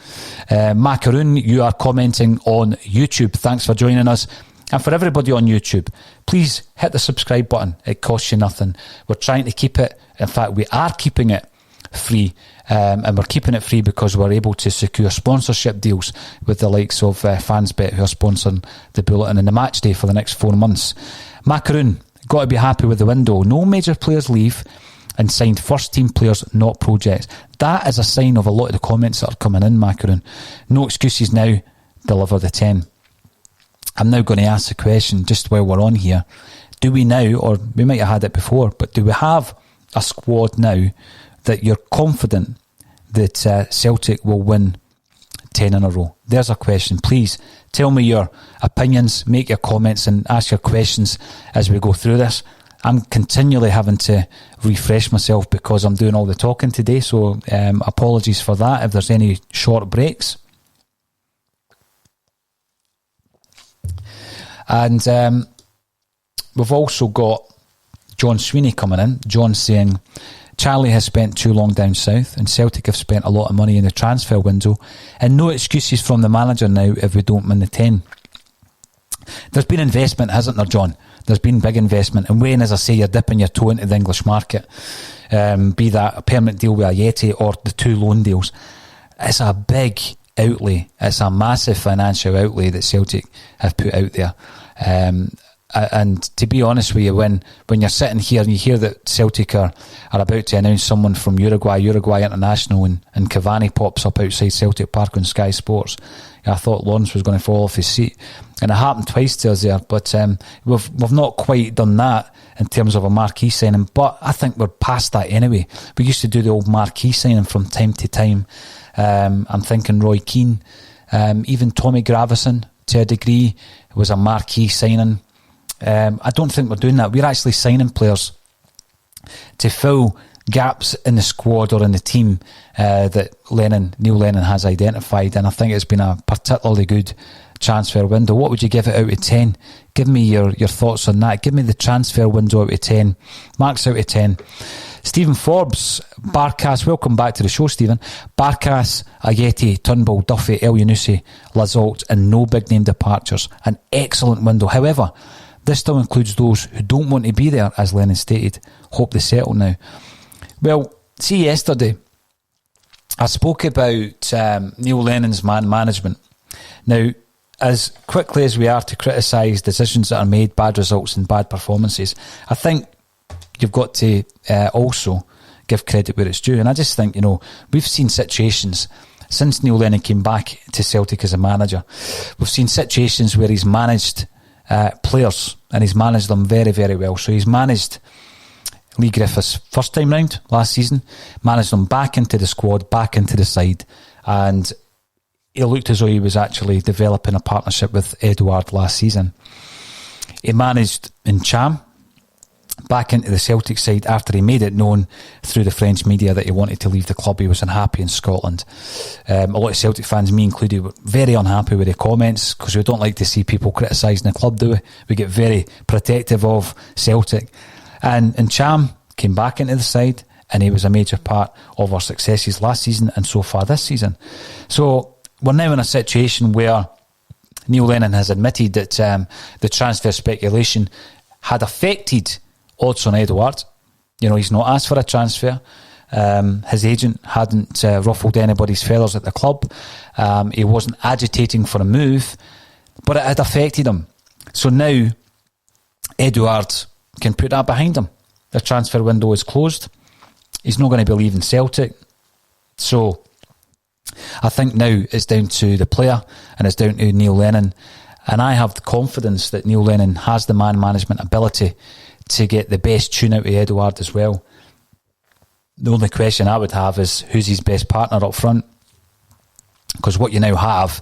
Macaroon, you are commenting on YouTube. Thanks for joining us. And for everybody on YouTube, please hit the subscribe button. It costs you nothing. We're trying to keep it, in fact, we are keeping it free. And we're keeping it free because we're able to secure sponsorship deals with the likes of Fansbet, who are sponsoring the Bulletin and the match day for the next 4 months. Macaroon, got to be happy with the window. No major players leave and signed first team players, not projects. That is a sign of a lot of the comments that are coming in, Macaroon. No excuses now, deliver the 10. I'm now going to ask the question, just while we're on here, do we now, or we might have had it before, but do we have a squad now that you're confident that Celtic will win 10 in a row? There's a question. Please tell me your opinions, make your comments and ask your questions as we go through this. I'm continually having to refresh myself because I'm doing all the talking today, so apologies for that if there's any short breaks. And we've also got John Sweeney coming in. John saying, Charlie has spent too long down south and Celtic have spent a lot of money in the transfer window, and no excuses from the manager now if we don't win the 10. There's been investment, hasn't there, John? There's been big investment, and when, as I say, you're dipping your toe into the English market, be that a permanent deal with Ayeti or the 2 loan deals, it's a big outlay. It's a massive financial outlay that Celtic have put out there. And to be honest with you, when you're sitting here and you hear that Celtic are about to announce someone from Uruguay International, and Cavani pops up outside Celtic Park on Sky Sports, I thought Lawrence was going to fall off his seat. And it happened twice to us there, but we've not quite done that in terms of a marquee signing, but I think we're past that anyway. We used to do the old marquee signing from time to time. I'm thinking Roy Keane, even Tommy Gravison to a degree was a marquee signing. I don't think we're doing that. We're actually signing players to fill gaps in the squad or in the team that Neil Lennon has identified, and I think it's been a particularly good transfer window. What would you give it out of 10? Give me your thoughts on that. Give me the transfer window out of 10. Marks out of 10. Stephen Forbes, Barkas, welcome back to the show, Stephen. Barkas, Ayeti, Turnbull, Duffy, El Yunusi, Lazolt, and no big name departures. An excellent window. However, this still includes those who don't want to be there, as Lennon stated. Hope they settle now. Well, see, yesterday I spoke about Neil Lennon's man management. Now, as quickly as we are to criticise decisions that are made, bad results and bad performances, I think you've got to also give credit where it's due. And I just think, we've seen situations since Neil Lennon came back to Celtic as a manager. We've seen situations where he's managed players, and he's managed them very, very well. So he's managed Lee Griffiths first time round last season, managed them back into the squad, back into the side, and he looked as though he was actually developing a partnership with Edouard last season. He managed Ncham back into the Celtic side after he made it known through the French media that he wanted to leave the club. He was unhappy in Scotland. A lot of Celtic fans, me included, were very unhappy with the comments because we don't like to see people criticising the club, do we? We get very protective of Celtic. And Cham came back into the side, and he was a major part of our successes last season and so far this season. So we're now in a situation where Neil Lennon has admitted that the transfer speculation had affected odds on Edouard. You know, he's not asked for a transfer. His agent hadn't ruffled anybody's feathers at the club. He wasn't agitating for a move, but it had affected him. So now Edouard can put that behind him. The transfer window is closed. He's not going to be leaving Celtic. So I think now it's down to the player and it's down to Neil Lennon. And I have the confidence that Neil Lennon has the man management ability to get the best tune out of Edouard as well. The only question I would have is who's his best partner up front? Because what you now have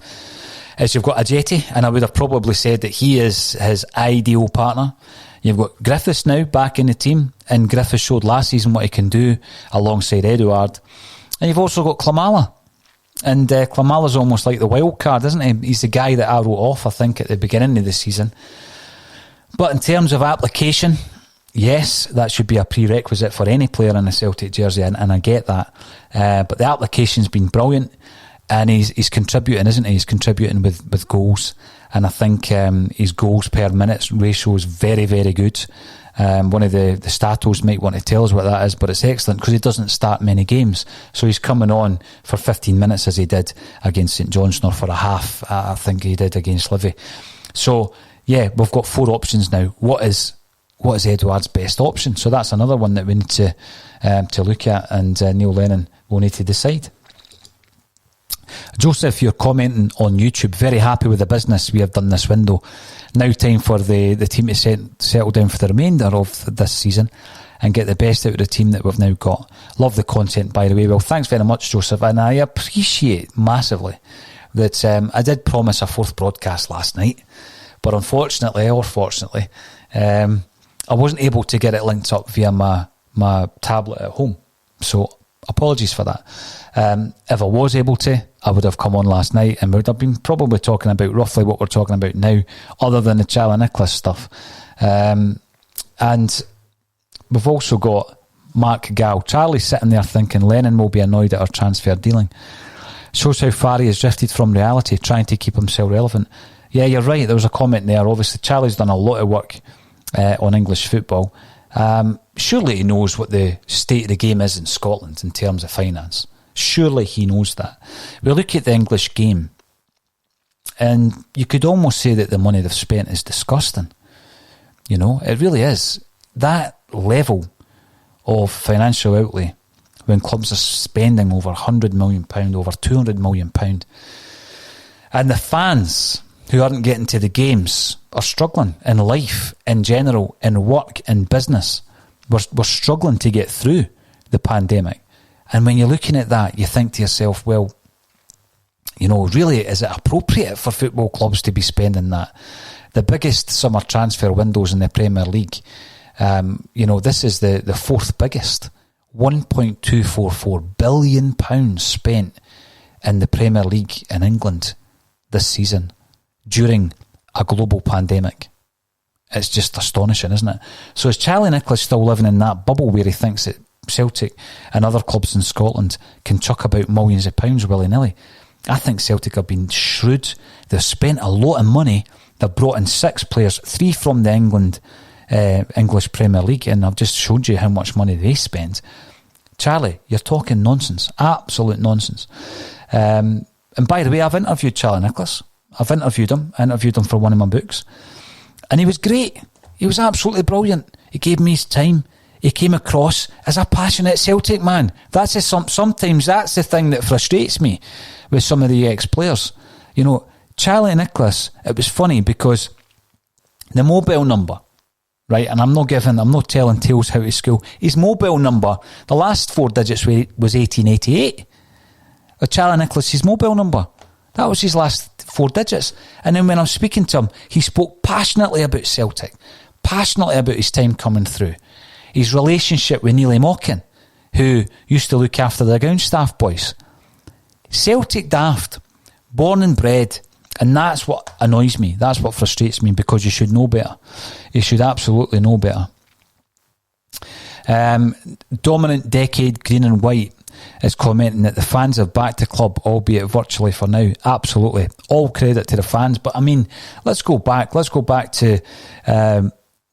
is you've got Ajeti, and I would have probably said that he is his ideal partner. You've got Griffiths now back in the team, and Griffiths showed last season what he can do alongside Edouard. And you've also got Klimala. And Klimala's almost like the wild card, isn't he? He's the guy that I wrote off, I think, at the beginning of the season. But in terms of application, yes, that should be a prerequisite for any player in a Celtic jersey, and I get that. But the application's been brilliant, and he's contributing, isn't he? He's contributing with goals, and I think his goals per minute ratio is very, very good. One of the statos might want to tell us what that is, but it's excellent because he doesn't start many games. So he's coming on for 15 minutes as he did against St Johnstone, or for a half, I think he did against Livy. So, yeah, we've got 4 options now. What is Edouard's best option? So that's another one that we need to look at, and Neil Lennon will need to decide. Joseph, you're commenting on YouTube. Very happy with the business we have done this window. Now time for the team to settle down for the remainder of this season and get the best out of the team that we've now got. Love the content, by the way. Well, thanks very much, Joseph, and I appreciate massively that I did promise a 4th broadcast last night, but unfortunately, or fortunately, I wasn't able to get it linked up via my tablet at home. So apologies for that. If I was able to, I would have come on last night and would have been probably talking about roughly what we're talking about now, other than the Charlie Nicholas stuff. And we've also got Mark Gow. Charlie's sitting there thinking Lennon will be annoyed at our transfer dealing. Shows how far he has drifted from reality, trying to keep himself relevant. Yeah, you're right. There was a comment there. Obviously, Charlie's done a lot of work on English football. Surely he knows what the state of the game is in Scotland in terms of finance. Surely he knows that. We look at the English game, and you could almost say that the money they've spent is disgusting. You know, it really is. That level of financial outlay, when clubs are spending over £100 million, over £200 million, and the fans who aren't getting to the games are struggling in life, in general, in work, in business. We're struggling to get through the pandemic. And when you're looking at that, you think to yourself, well, you know, really, is it appropriate for football clubs to be spending that? The biggest summer transfer windows in the Premier League, you know, this is the 4th biggest. £1.244 billion spent in the Premier League in England this season during a global pandemic. It's just astonishing, isn't it? So is Charlie Nicholas still living in that bubble where he thinks that Celtic and other clubs in Scotland can chuck about millions of pounds willy-nilly? I think Celtic have been shrewd. They've spent a lot of money. They've brought in 6 players, 3 from the English Premier League, and I've just showed you how much money they spent. Charlie, you're talking nonsense. Absolute nonsense. And by the way, I've interviewed Charlie Nicholas. I've interviewed him. I interviewed him for one of my books. And he was great. He was absolutely brilliant. He gave me his time. He came across as a passionate Celtic man. Sometimes that's the thing that frustrates me with some of the ex-players. You know, Charlie Nicholas, it was funny because the mobile number, right, and I'm not telling tales how to school. His mobile number, the last 4 digits was 1888. Charlie Nicholas, his mobile number, that was his last 4 digits. And then when I'm speaking to him, he spoke passionately about Celtic, passionately about his time coming through. his relationship with Neil Mcgugan, who used to look after the ground staff boys. Celtic daft, born and bred, and that's what annoys me. That's what frustrates me, because you should know better. You should absolutely know better. Dominant Decade Green and White is commenting that the fans have backed the club, albeit virtually for now. Absolutely. All credit to the fans. But I mean, let's go back. Let's go back to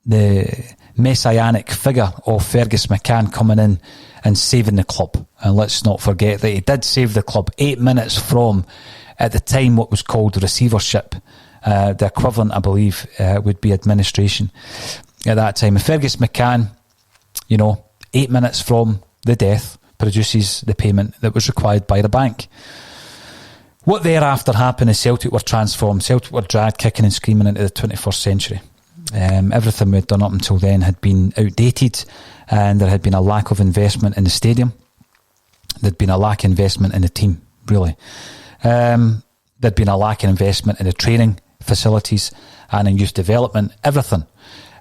the messianic figure of Fergus McCann coming in and saving the club. And let's not forget that he did save the club 8 minutes from, at the time, what was called receivership. The equivalent, I believe, would be administration at that time. And Fergus McCann, 8 minutes from the death, produces the payment that was required by the bank. What thereafter happened is Celtic were transformed. Celtic were dragged kicking and screaming into the 21st century. Everything we'd done up until then had been outdated, and there had been a lack of investment in the stadium. There'd been a lack of investment in the team, really. There'd been a lack of investment in the training facilities and in youth development, everything.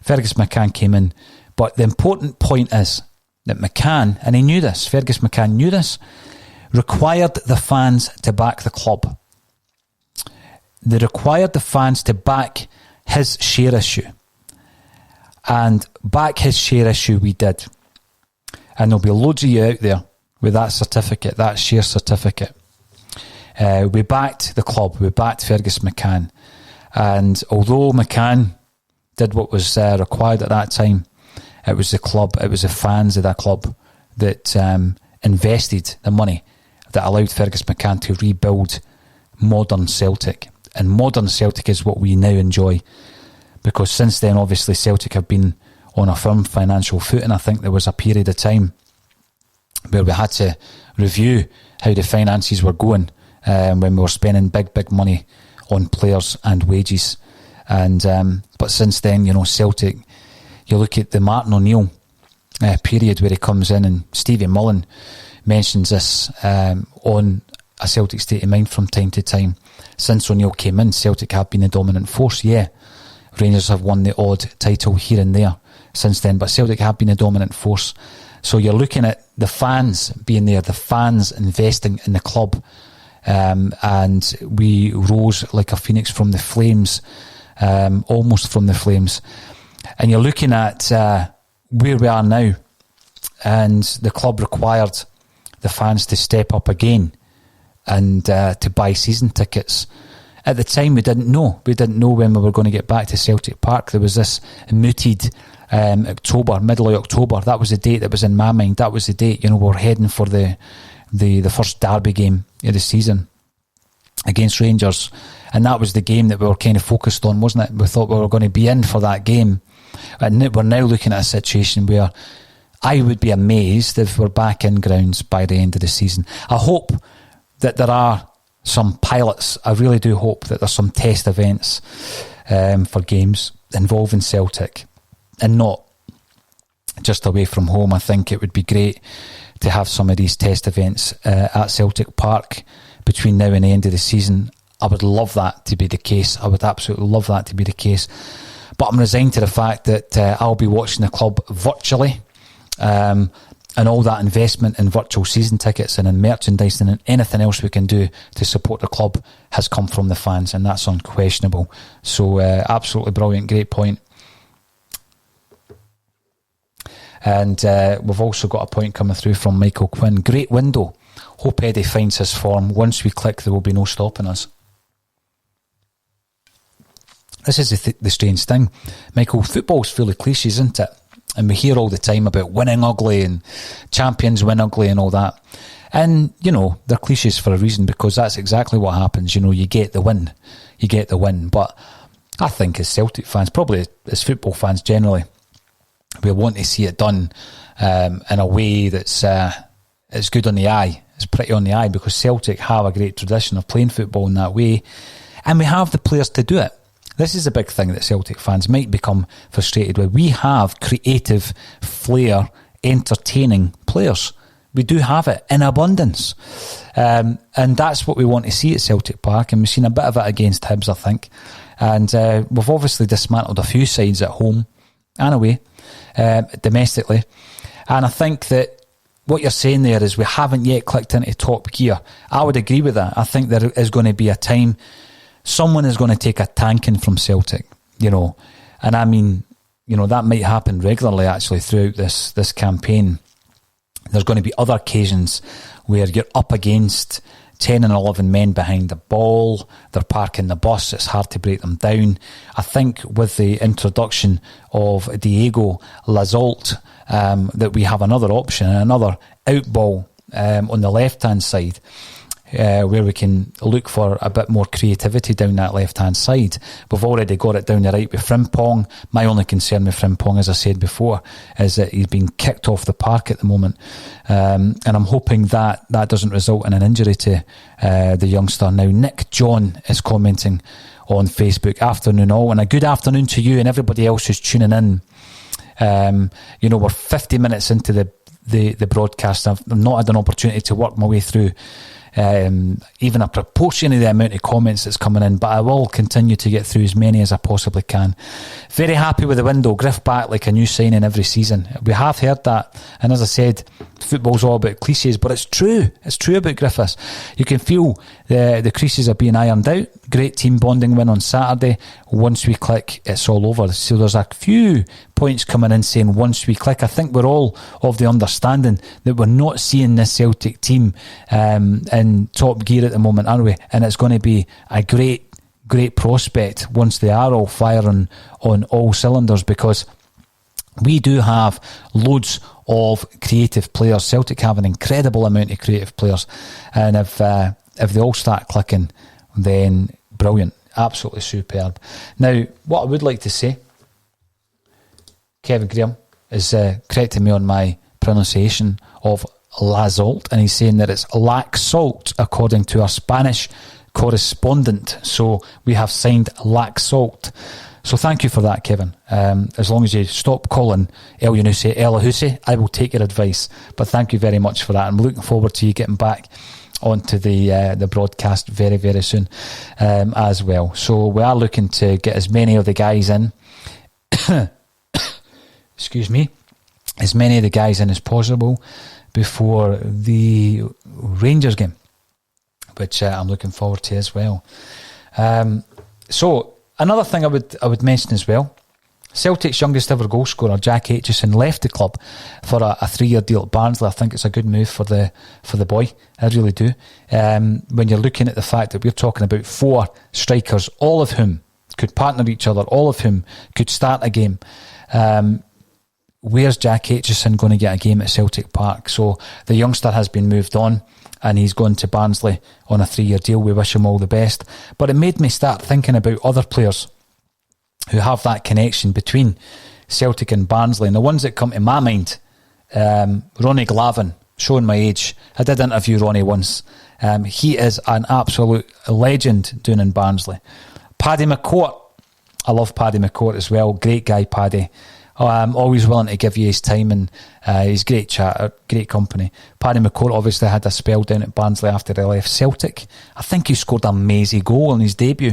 Fergus McCann came in. But the important point is that McCann, and he knew this, Fergus McCann knew this, required the fans to back the club. They required the fans to back his share issue. And back his share issue we did. And there'll be loads of you out there with that certificate, that share certificate. We backed the club, we backed Fergus McCann. And although McCann did what was required at that time, it was the club, it was the fans of that club that invested the money that allowed Fergus McCann to rebuild modern Celtic. And modern Celtic is what we now enjoy. Because since then, obviously, Celtic have been on a firm financial footing. I think there was a period of time where we had to review how the finances were going when we were spending big money on players and wages. And but since then, Celtic, you look at the Martin O'Neill period where he comes in, and Stevie Mullen mentions this on A Celtic State of Mind from time to time. Since O'Neill came in, Celtic have been the dominant force, yeah. Rangers have won the odd title here and there since then, but Celtic have been a dominant force. So you're looking at the fans being there, the fans investing in the club, and we rose like a phoenix from the flames, almost from the flames. And you're looking at where we are now, and the club required the fans to step up again and to buy season tickets. At the time, we didn't know. We didn't know when we were going to get back to Celtic Park. There was this mooted October, middle of October. That was the date that was in my mind. That was the date. We were heading for the first derby game of the season against Rangers. And that was the game that we were kind of focused on, wasn't it? We thought we were going to be in for that game. And we're now looking at a situation where I would be amazed if we're back in grounds by the end of the season. I hope that there are some pilots. I really do hope that there's some test events for games involving Celtic and not just away from home. I think it would be great to have some of these test events at Celtic Park between now and the end of the season. I would love that to be the case. I would absolutely love that to be the case. But I'm resigned to the fact that I'll be watching the club virtually. And all that investment in virtual season tickets and in merchandise and in anything else we can do to support the club has come from the fans, and that's unquestionable. So absolutely brilliant, great point. And we've also got a point coming through from Michael Quinn. Great window. Hope Eddie finds his form. Once we click, there will be no stopping us. This is the strange thing. Michael, football's full of cliches, isn't it? And we hear all the time about winning ugly and champions win ugly and all that. And, they're cliches for a reason, because that's exactly what happens. You get the win. You get the win. But I think as Celtic fans, probably as football fans generally, we want to see it done in a way that's it's good on the eye. It's pretty on the eye, because Celtic have a great tradition of playing football in that way. And we have the players to do it. This is a big thing that Celtic fans might become frustrated with. We have creative, flair, entertaining players. We do have it in abundance. And that's what we want to see at Celtic Park. And we've seen a bit of it against Hibs, I think. And we've obviously dismantled a few sides at home. and away, domestically. And I think that what you're saying there is we haven't yet clicked into top gear. I would agree with that. I think there is going to be a time someone is going to take a tanking from Celtic, and I mean, that might happen regularly actually throughout this campaign. There's going to be other occasions where you're up against 10 and 11 men behind the ball, they're parking the bus, it's hard to break them down. I think with the introduction of Diego Lazolt, that we have another option, another out ball on the left-hand side, where we can look for a bit more creativity down that left-hand side. We've already got it down the right with Frimpong. My only concern with Frimpong, as I said before, is that he's been kicked off the park at the moment. And I'm hoping that doesn't result in an injury to the youngster. Now, Nick John is commenting on Facebook. Afternoon all, and a good afternoon to you and everybody else who's tuning in. We're 50 minutes into the broadcast. I've not had an opportunity to work my way through even a proportion of the amount of comments that's coming in, but I will continue to get through as many as I possibly can. Very happy with the window. Griff back like a new signing every season. We have heard that, and as I said, football's all about cliches, but it's true. It's true about Griffiths. You can feel the creases are being ironed out. Great team bonding win on Saturday. Once we click, it's all over. So there's a few points coming in saying once we click. I think we're all of the understanding that we're not seeing this Celtic team in top gear at the moment, are we? And it's going to be a great prospect once they are all firing on all cylinders, because we do have loads of creative players. Celtic have an incredible amount of creative players, and if they all start clicking, then brilliant, absolutely superb. Now, what I would like to say, Kevin Graham is correcting me on my pronunciation of Lazolt, and he's saying that it's lack salt according to our Spanish correspondent. So we have signed lack salt. So thank you for that, Kevin. As long as you stop calling El Yunusi El Ahusi, I will take your advice. But thank you very much for that. I'm looking forward to you getting back onto the broadcast very, very soon as well. So we are looking to get as many of the guys in excuse me, as many of the guys in as possible before the Rangers game, which I'm looking forward to as well. So another thing I would mention as well, Celtic's youngest ever goal scorer, Jack Aitchison, left the club for a 3-year deal at Barnsley. I think it's a good move for the boy. I really do. When you're looking at the fact that we're talking about 4 strikers, all of whom could partner each other, all of whom could start a game. Where's Jack Aitchison going to get a game at Celtic Park? So the youngster has been moved on, and he's going to Barnsley on a 3-year deal. We wish him all the best. But it made me start thinking about other players who have that connection between Celtic and Barnsley. And the ones that come to my mind, Ronnie Glavin, showing my age. I did interview Ronnie once. He is an absolute legend doing in Barnsley. Paddy McCourt. I love Paddy McCourt as well. Great guy, Paddy. Always willing to give you his time, and he's great chatter, great company. Paddy McCourt obviously had a spell down at Barnsley after he left Celtic. I think he scored an amazing goal in his debut.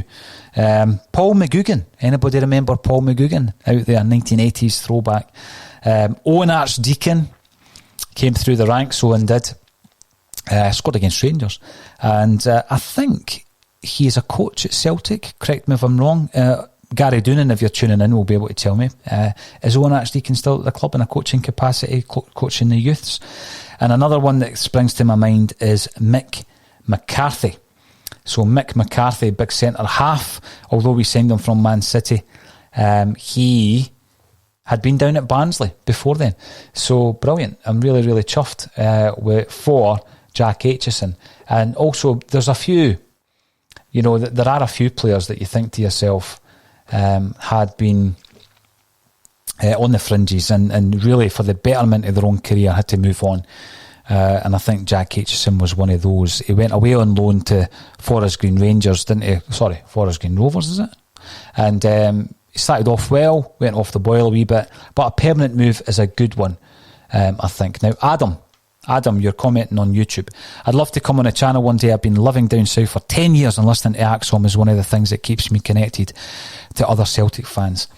Paul Mcgugan. Anybody remember Paul Mcgugan out there, 1980s throwback? Owen Archdeacon came through the ranks, Owen did. Scored against Rangers. And I think he is a coach at Celtic. Correct me if I'm wrong. Gary Doonan, if you're tuning in, will be able to tell me. Is Owen Archdeacon still at the club in a coaching capacity, coaching the youths? And another one that springs to my mind is Mick McCarthy. So Mick McCarthy, big centre half, although we signed him from Man City, he had been down at Barnsley before then. So brilliant. I'm really, really chuffed for Jack Aitchison. And also, there's a few, there are a few players that you think to yourself, had been on the fringes and really for the betterment of their own career had to move on, and I think Jack Aitchison was one of those. He went away on loan to Forest Green Rangers, didn't he? Sorry, Forest Green Rovers, is it? And he started off well, went off the boil a wee bit, but a permanent move is a good one, I think. Now Adam, you're commenting on YouTube. I'd love to come on a channel one day. I've been living down south for 10 years and listening to Axom is one of the things that keeps me connected to other Celtic fans.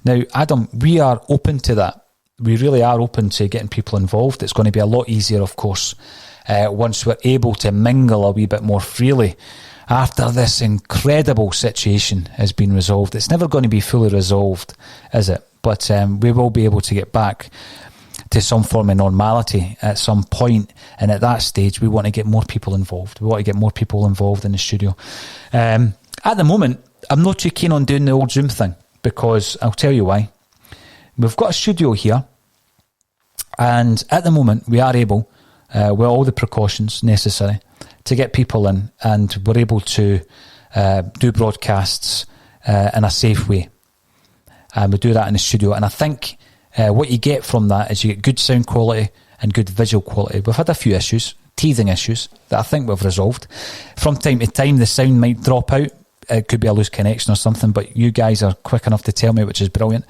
Now, Adam, we are open to that. We really are open to getting people involved. It's going to be a lot easier, of course, once we're able to mingle a wee bit more freely after this incredible situation has been resolved. It's never going to be fully resolved, is it? But we will be able to get back to some form of normality at some point, and at that stage we want to get more people involved. We want to get more people involved in the studio. At the moment, I'm not too keen on doing the old Zoom thing, because I'll tell you why. We've got a studio here, and at the moment we are able, with all the precautions necessary, to get people in, and we're able to do broadcasts in a safe way. And we do that in the studio, and I think what you get from that is you get good sound quality and good visual quality. We've had a few issues, teething issues, that I think we've resolved. From time to time the sound might drop out. It could be a loose connection or something, but you guys are quick enough to tell me, which is brilliant.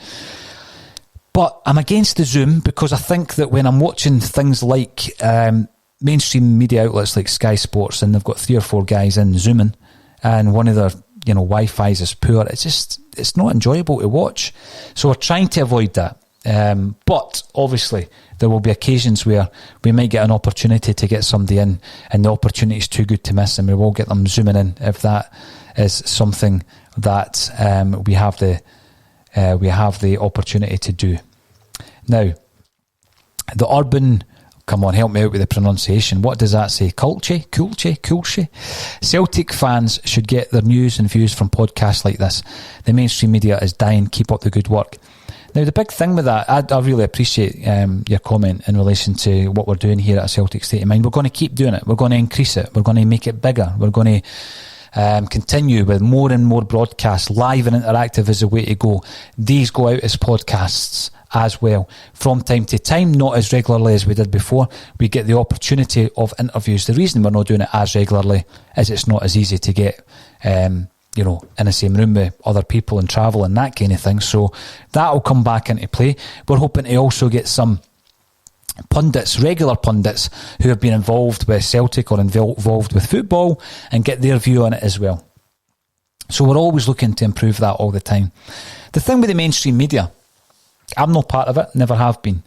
But I'm against the Zoom because I think that when I'm watching things like mainstream media outlets like Sky Sports, and they've got 3 or 4 guys in Zooming, and one of their Wi-Fi's is poor, it's not enjoyable to watch. So we're trying to avoid that. But obviously there will be occasions where we might get an opportunity to get somebody in, and the opportunity is too good to miss, and we will get them zooming in if that is something that we have the opportunity to do. Now, the urban, come on, help me out with the pronunciation. What does that say? Culture? Celtic fans should get their news and views from podcasts like this. The mainstream media is dying. Keep up the good work. Now, the big thing with that, I really appreciate your comment in relation to what we're doing here at Celtic State of Mind. We're going to keep doing it. We're going to increase it. We're going to make it bigger. We're going to continue with more and more broadcasts. Live and interactive is the way to go. These go out as podcasts as well. From time to time, not as regularly as we did before, we get the opportunity of interviews. The reason we're not doing it as regularly is it's not as easy to get in the same room with other people and travel and that kind of thing. So that'll come back into play. We're hoping to also get some pundits, regular pundits, who have been involved with Celtic or involved with football, and get their view on it as well. So we're always looking to improve that all the time. The thing with the mainstream media, I'm not part of it, never have been.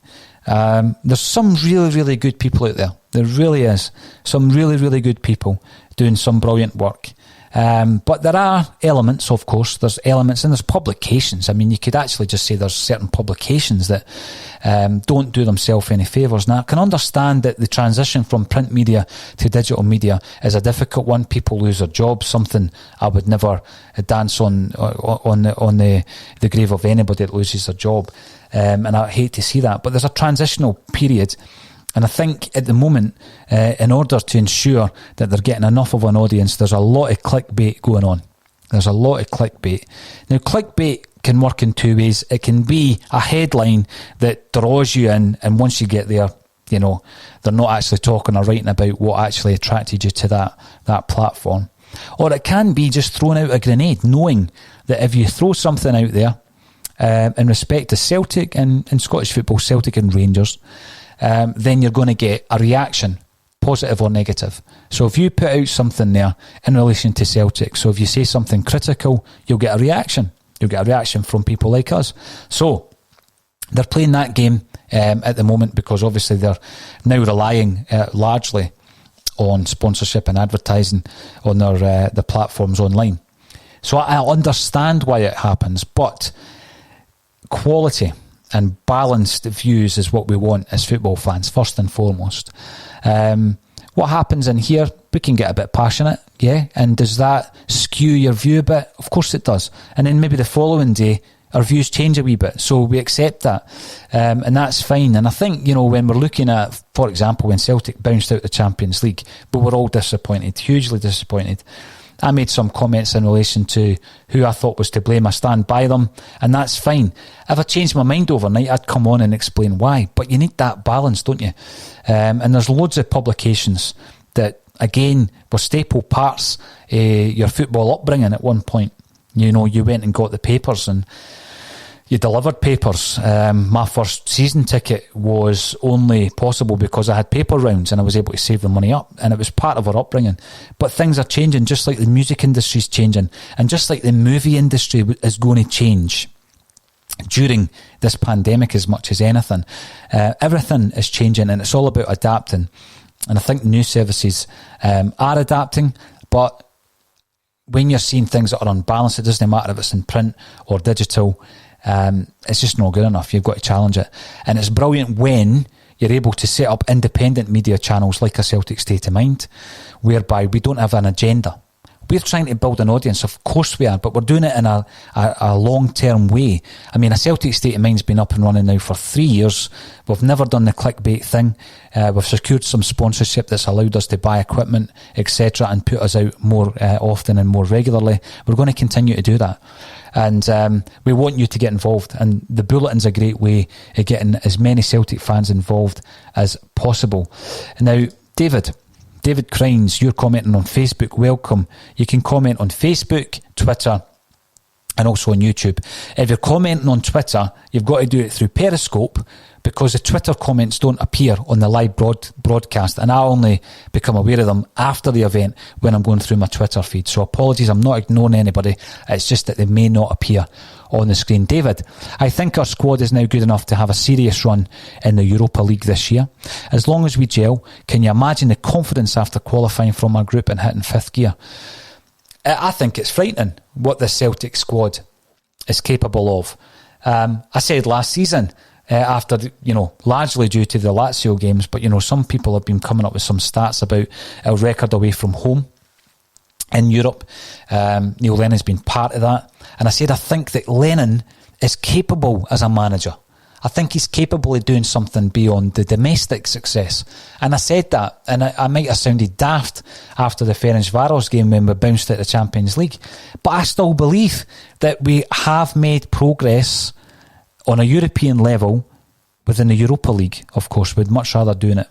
There's some really, really good people out there. There really is. Some really, really good people doing some brilliant work. But there are elements, of course, there's elements, and there's publications. I mean, you could actually just say there's certain publications that don't do themselves any favours. Now, I can understand that the transition from print media to digital media is a difficult one. People lose their jobs, something I would never dance on the grave of anybody that loses their job. And I hate to see that. But there's a transitional period. And I think at the moment, in order to ensure that they're getting enough of an audience, there's a lot of clickbait going on. There's a lot of clickbait. Now, clickbait can work in 2 ways. It can be a headline that draws you in, and once you get there, they're not actually talking or writing about what actually attracted you to that platform. Or it can be just throwing out a grenade, knowing that if you throw something out there in respect to Celtic and Scottish football, Celtic and Rangers, then you're going to get a reaction, positive or negative. So if you put out something there in relation to Celtic, so if you say something critical, you'll get a reaction. You'll get a reaction from people like us. So they're playing that game at the moment, because obviously they're now relying largely on sponsorship and advertising on the platforms online. So I understand why it happens, but quality and balanced views is what we want as football fans, first and foremost. What happens in here, we can get a bit passionate, yeah, and does that skew your view a bit? Of course it does. And then maybe the following day, our views change a wee bit, so we accept that, and that's fine. And I think, when we're looking at, for example, when Celtic bounced out the Champions League, but we're all disappointed, hugely disappointed. I made some comments in relation to who I thought was to blame. I stand by them, and that's fine. If I changed my mind overnight, I'd come on and explain why. But you need that balance, don't you? And there's loads of publications that, again, were staple parts of your football upbringing at one point. You went and got the papers, and you delivered papers. My first season ticket was only possible because I had paper rounds and I was able to save the money up, and it was part of our upbringing. But things are changing, just like the music industry is changing, and just like the movie industry is going to change. during this pandemic as much as anything. Everything is changing, and it's all about adapting. And I think news services are adapting, but when you're seeing things that are unbalanced, it doesn't matter if it's in print or digital, it's just not good enough. You've got to challenge it. And it's brilliant when you're able to set up independent media channels like a Celtic State of Mind, whereby we don't have an agenda. We're trying to build an audience, of course we are, but we're doing it in a long-term way. I mean, a Celtic State of Mind's been up and running now for 3 years. We've never done the clickbait thing. We've secured some sponsorship that's allowed us to buy equipment, etc., and put us out more often and more regularly. We're going to continue to do that. And we want you to get involved. And the Bulletin's a great way of getting as many Celtic fans involved as possible. Now, David Crines, you're commenting on Facebook. Welcome. You can comment on Facebook, Twitter, and also on YouTube. If you're commenting on Twitter, you've got to do it through Periscope, because the Twitter comments don't appear on the live broadcast, and I only become aware of them after the event when I'm going through my Twitter feed. So apologies, I'm not ignoring anybody. It's just that they may not appear on the screen. David, I think our squad is now good enough to have a serious run in the Europa League this year. As long as we gel, can you imagine the confidence after qualifying from our group and hitting fifth gear? I think it's frightening what the Celtic squad is capable of. I said last season, after, largely due to the Lazio games, but, some people have been coming up with some stats about our record away from home in Europe. Neil Lennon's been part of that. And I said I think that Lennon is capable as a manager. I think he's capable of doing something beyond the domestic success. And I said that, and I might have sounded daft after the Ferencváros game when we bounced at the Champions League. But I still believe that we have made progress on a European level within the Europa League. Of course, we'd much rather doing it.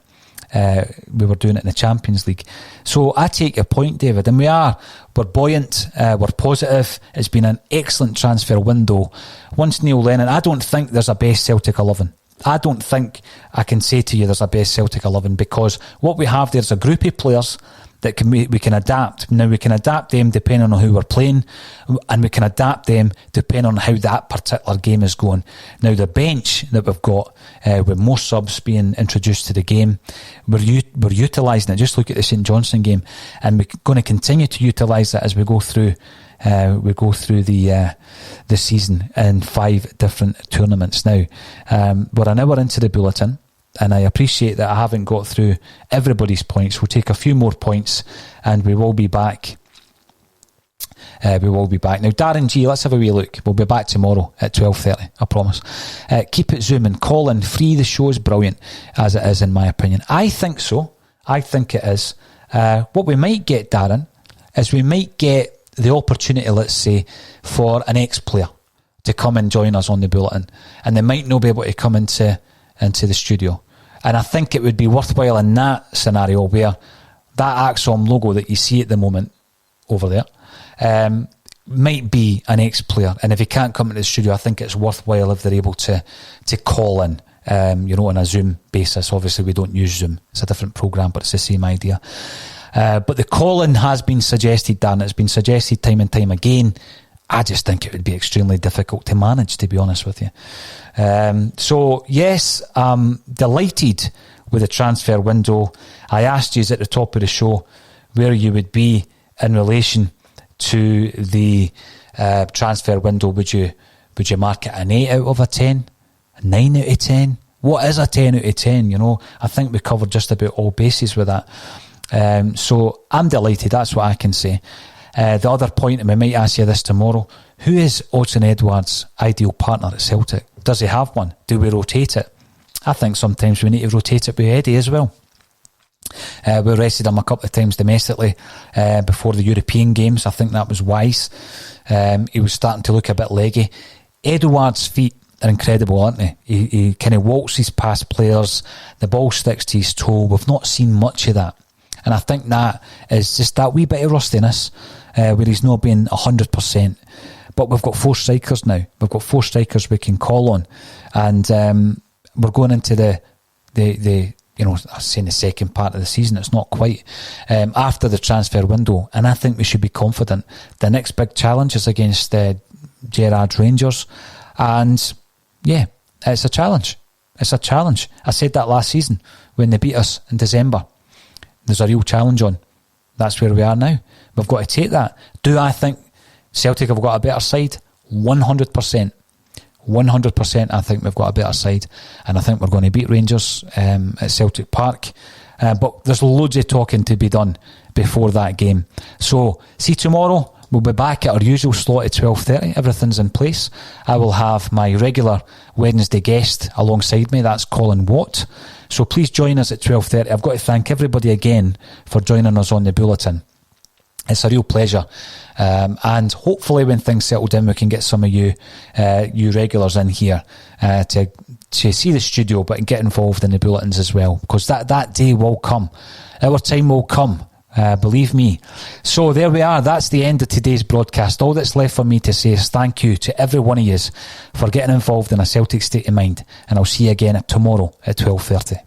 We were doing it in the Champions League. So I take your point, David, and we're buoyant, we're positive. It's been an excellent transfer window. Once Neil Lennon, I don't think there's a best Celtic 11. I don't think I can say to you there's a best Celtic 11, because what we have there's a group of players that we can adapt. Now, we can adapt them depending on who we're playing, and we can adapt them depending on how that particular game is going. Now, the bench that we've got, with more subs being introduced to the game, we're utilising it. Just look at the St Johnstone game, and we're going to continue to utilise it as we go through the season in 5 different tournaments. Now, we're an hour into the Bulletin, and I appreciate that I haven't got through everybody's points. We'll take a few more points and we will be back. Now, Darren G, let's have a wee look. We'll be back tomorrow at 12:30, I promise. Keep it zooming. Call in free. The show is brilliant, as it is in my opinion. I think so. I think it is. What we might get, Darren, is we might get the opportunity, let's say, for an ex-player to come and join us on the Bulletin. And they might not be able to come into the studio. And I think it would be worthwhile in that scenario where that Axom logo that you see at the moment over there might be an ex-player. And if he can't come into the studio, I think it's worthwhile if they're able to call in, on a Zoom basis. Obviously, we don't use Zoom. It's a different program, but it's the same idea. But the call-in has been suggested, Dan. It's been suggested time and time again. I just think it would be extremely difficult to manage, to be honest with you. So, yes, I'm delighted with the transfer window. I asked you at the top of the show where you would be in relation to the transfer window. Would you mark it an 8 out of a 10? A 9 out of 10? What is a 10 out of 10? I think we covered just about all bases with that. So I'm delighted. That's what I can say. The other point, and we might ask you this tomorrow, who is Odsonne Edouard's ideal partner at Celtic? Does he have one? Do we rotate it? I think sometimes we need to rotate it with Eddie as well. We rested him a couple of times domestically before the European games. I think that was wise. He was starting to look a bit leggy. Edouard's feet are incredible, aren't they? He kind of waltzes past players. The ball sticks to his toe. We've not seen much of that. And I think that is just that wee bit of rustiness where he's not been 100%. But we've got 4 strikers now. We've got 4 strikers we can call on. And we're going into the I'm saying the second part of the season. It's not quite. After the transfer window. And I think we should be confident. The next big challenge is against Gerrard's Rangers. And yeah, it's a challenge. It's a challenge. I said that last season when they beat us in December. There's a real challenge on. That's where we are now. We've got to take that. Do I think Celtic have got a better side? 100%. 100% I think we've got a better side. And I think we're going to beat Rangers at Celtic Park. But there's loads of talking to be done before that game. So, see tomorrow. We'll be back at our usual slot at 12:30. Everything's in place. I will have my regular Wednesday guest alongside me. That's Colin Watt. So please join us at 12:30. I've got to thank everybody again for joining us on the Bulletin. It's a real pleasure. And hopefully when things settle down, we can get some of you regulars in here to see the studio, but get involved in the Bulletins as well. Because that day will come. Our time will come. Believe me. So there we are. That's the end of today's broadcast. All that's left for me to say is thank you to every one of you for getting involved in a Celtic State of Mind. And I'll see you again tomorrow at 12:30.